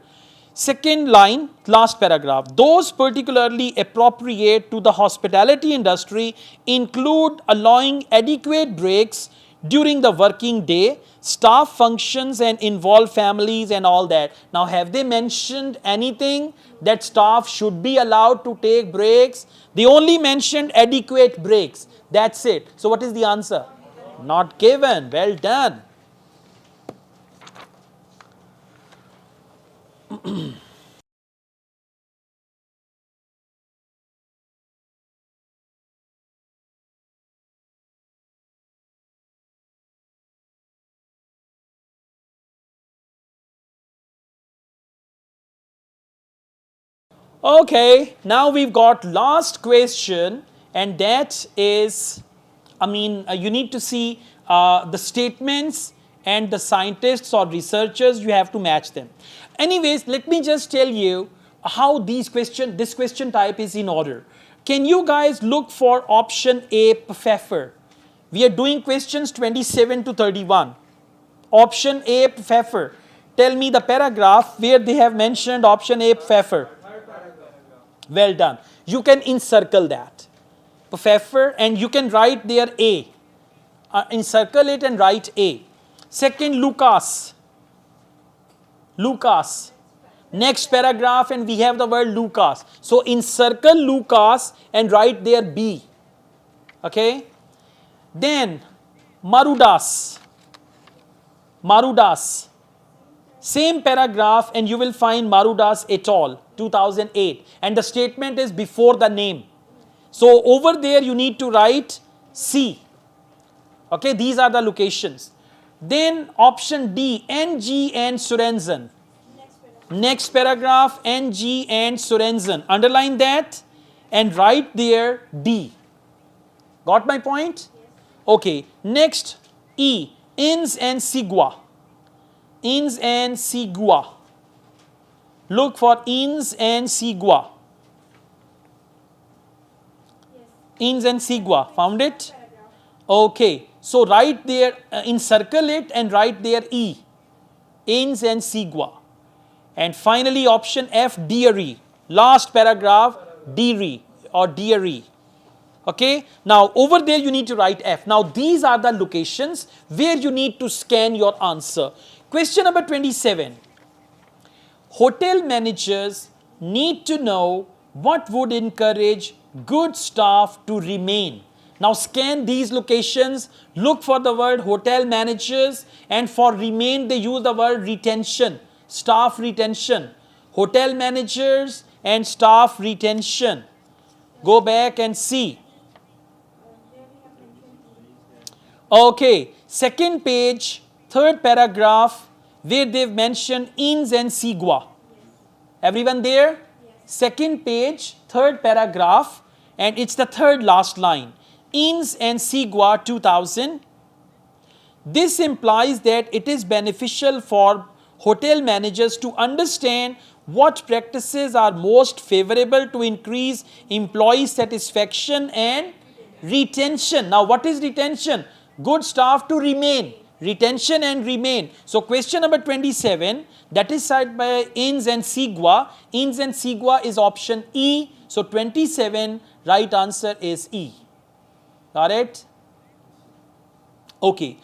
Second line, last paragraph. Those particularly appropriate to the hospitality industry include allowing adequate breaks during the working day, staff functions and involve families and all that. Now, have they mentioned anything that staff should be allowed to take breaks? They only mentioned adequate breaks. That's it. So, what is the answer? Not given. Well done. Okay, now we've got last question, and that is, you need to see the statements and the scientists or researchers, you have to match them. Anyways, let me just tell you how this question type is in order. Can you guys look for option A, Pfeffer? We are doing questions 27 to 31. Option A, Pfeffer. Tell me the paragraph where they have mentioned option A, Pfeffer. Well done. You can encircle that. Pfeffer, and you can write there A. Encircle it and write A. Second, Lucas. Lucas. Next paragraph and we have the word Lucas. So encircle Lucas and write there B. Okay. Then Marudas. Marudas. Same paragraph and you will find Marudas et al. 2008. And the statement is before the name. So over there you need to write C. Okay, these are the locations. Then option D, NG and Sorenzen. Next paragraph, NG and Sorenzen. Underline that and write there D. Got my point? Okay, next E, Ins and Sigua. Ins and Sigua. Look for Ins and Sigua. Ins and Sigua. Found it? Okay. So write there, encircle it and write there E. Ins and Sigua. And finally option F, Deary. Last paragraph, Deary or Deary. Okay, now over there you need to write F. Now these are the locations where you need to scan your answer. Question number 27. Hotel managers need to know what would encourage good staff to remain. Now scan these locations, look for the word hotel managers, and for remain they use the word retention, staff retention. Hotel managers and staff retention. Go back and see. Okay, second page, third paragraph, where they've mentioned ins and sigua. Everyone there? Yes. Second page, third paragraph, and it's the third last line. Ins and sigua 2000. This implies that it is beneficial for hotel managers to understand what practices are most favorable to increase employee satisfaction and retention. Now, what is retention? Good staff to remain. Retention and remain. So, question number 27, that is cited by ins and sigua. Ins and sigua is option E. So, 27, right answer is E. Got it? Okay.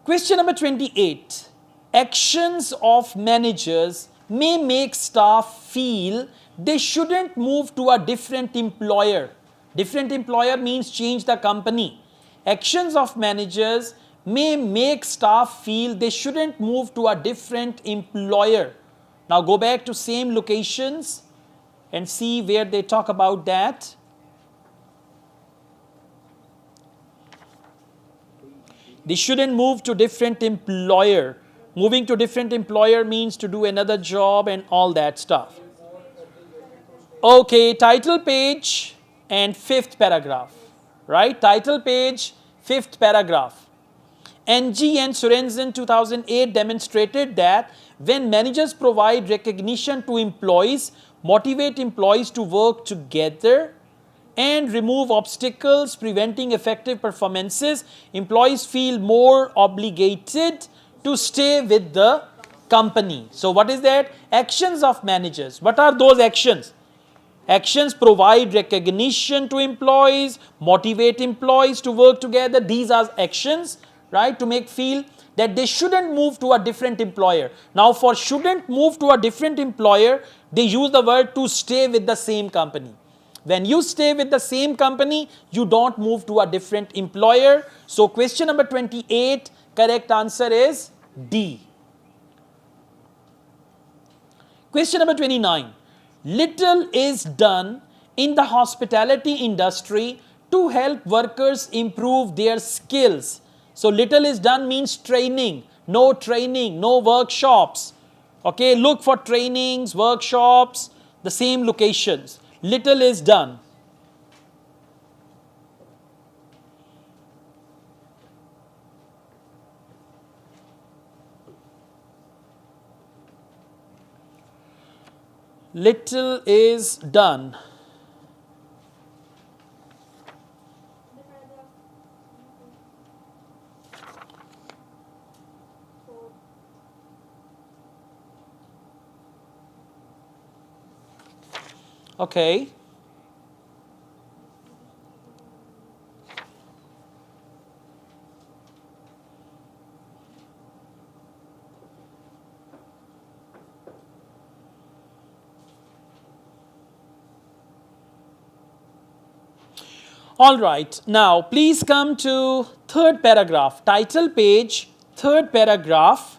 Question number 28. Actions of managers may make staff feel they shouldn't move to a different employer. Different employer means change the company. Actions of managers may make staff feel they shouldn't move to a different employer. Now go back to same locations and see where they talk about that. They shouldn't move to different employer. Moving to different employer means to do another job and all that stuff. Okay, title page and fifth paragraph. Right? Title page, fifth paragraph. NG and Sorenzen 2008 demonstrated that when managers provide recognition to employees, motivate employees to work together, and remove obstacles preventing effective performances, employees feel more obligated to stay with the company. So what is that? Actions of managers. What are those actions? Actions provide recognition to employees, motivate employees to work together. These are actions, right, to make feel that they shouldn't move to a different employer. Now for shouldn't move to a different employer, they use the word to stay with the same company. When you stay with the same company, you don't move to a different employer. So question number 28, correct answer is D. Question number 29. Little is done in the hospitality industry to help workers improve their skills. So little is done means training, no workshops. Okay, look for trainings, workshops, the same locations. Little is done. Little is done. Okay. All right, now please come to third paragraph, title page, third paragraph,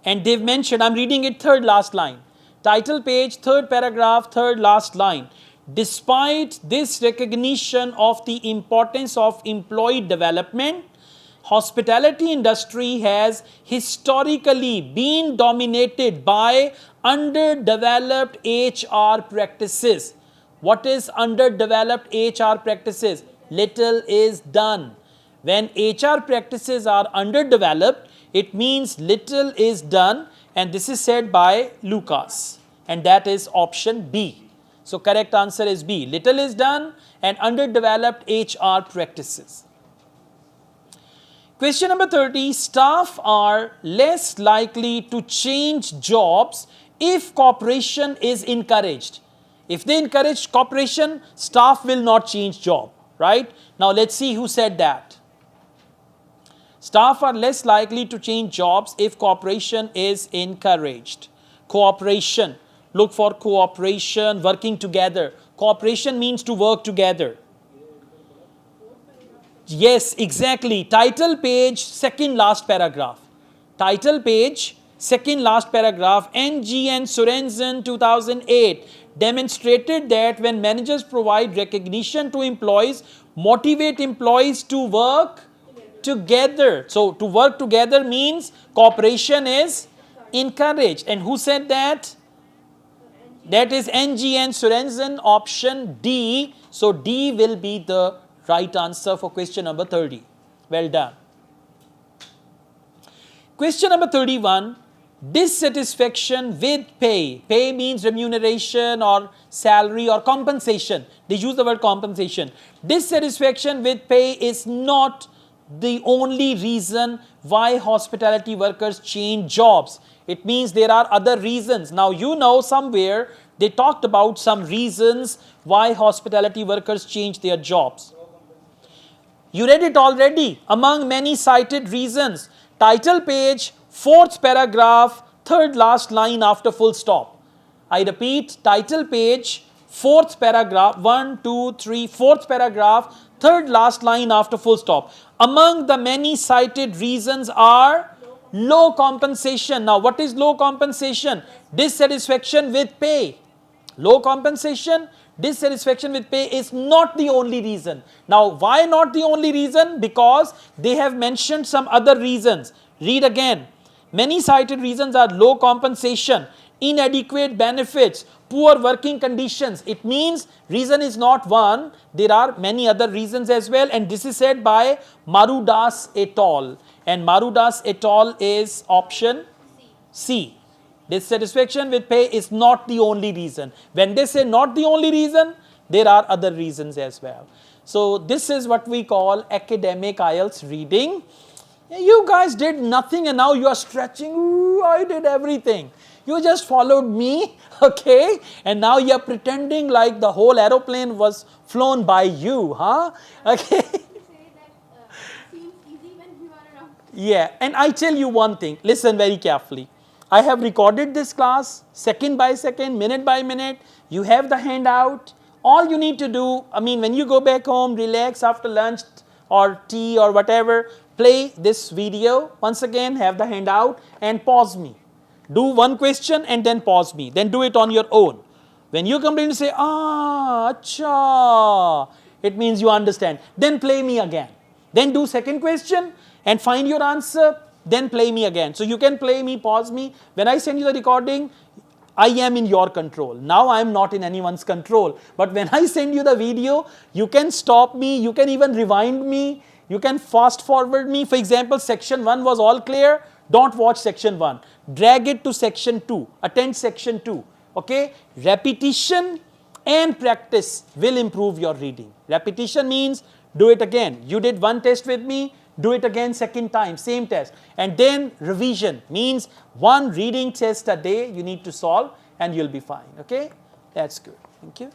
and they've mentioned, I'm reading it third last line. Title page, third paragraph, third last line. Despite this recognition of the importance of employee development, hospitality industry has historically been dominated by underdeveloped HR practices. What is underdeveloped HR practices? Little is done. When HR practices are underdeveloped, it means little is done, and this is said by Lucas, and that is option B. So correct answer is B. Little is done and underdeveloped HR practices. Question number 30, staff are less likely to change jobs if cooperation is encouraged. If they encourage cooperation, staff will not change job, right? Now let's see who said that. Staff are less likely to change jobs if cooperation is encouraged. Cooperation. Look for cooperation, working together. Cooperation means to work together. Yes, exactly. Title page, second last paragraph. Title page, second last paragraph. NG and Sorenzen 2008 demonstrated that when managers provide recognition to employees, motivate employees to work together. So to work together means cooperation is encouraged. And who said that? That is NG and Sorenzen, option D. So D will be the right answer for question number 30. Well done. Question number 31. Dissatisfaction with pay. Pay means remuneration or salary or compensation. They use the word compensation. Dissatisfaction with pay is not the only reason why hospitality workers change jobs. It means there are other reasons. Now you know somewhere they talked about some reasons why hospitality workers change their jobs. You read it already. Among many cited reasons. Title page, fourth paragraph, third last line after full stop. I repeat, title page, fourth paragraph, 1, 2, 3, fourth paragraph, third last line after full stop. Among the many cited reasons are low compensation. Now what is low compensation? Dissatisfaction with pay. Low compensation, dissatisfaction with pay is not the only reason. Now why not the only reason? Because they have mentioned some other reasons. Read again. Many cited reasons are low compensation, inadequate benefits, poor working conditions. It means reason is not one. There are many other reasons as well. And this is said by Marudas et al. And Marudas et al. Is option C. Dissatisfaction with pay is not the only reason. When they say not the only reason, there are other reasons as well. So this is what we call academic IELTS reading. You guys did nothing and now you are stretching. Ooh, I did everything. You just followed me, okay? And now you are pretending like the whole aeroplane was flown by you, huh? Okay. Seems easy when you are around. Yeah, and I tell you one thing. Listen very carefully. I have recorded this class second by second, minute by minute. You have the handout. All you need to do, when you go back home, relax after lunch or tea or whatever, play this video. Once again, have the handout and pause me. Do one question and then pause me. Then do it on your own. When you complete, you say, acha, it means you understand. Then play me again. Then do second question and find your answer. Then play me again. So you can play me, pause me. When I send you the recording, I am in your control. Now I am not in anyone's control. But when I send you the video, you can stop me. You can even rewind me. You can fast forward me. For example, section 1 was all clear. Don't watch section 1. Drag it to section 2. Attend section 2. Okay? Repetition and practice will improve your reading. Repetition means do it again. You did one test with me. Do it again second time, same test. And then revision means one reading test a day you need to solve and you'll be fine. Okay? That's good. Thank you.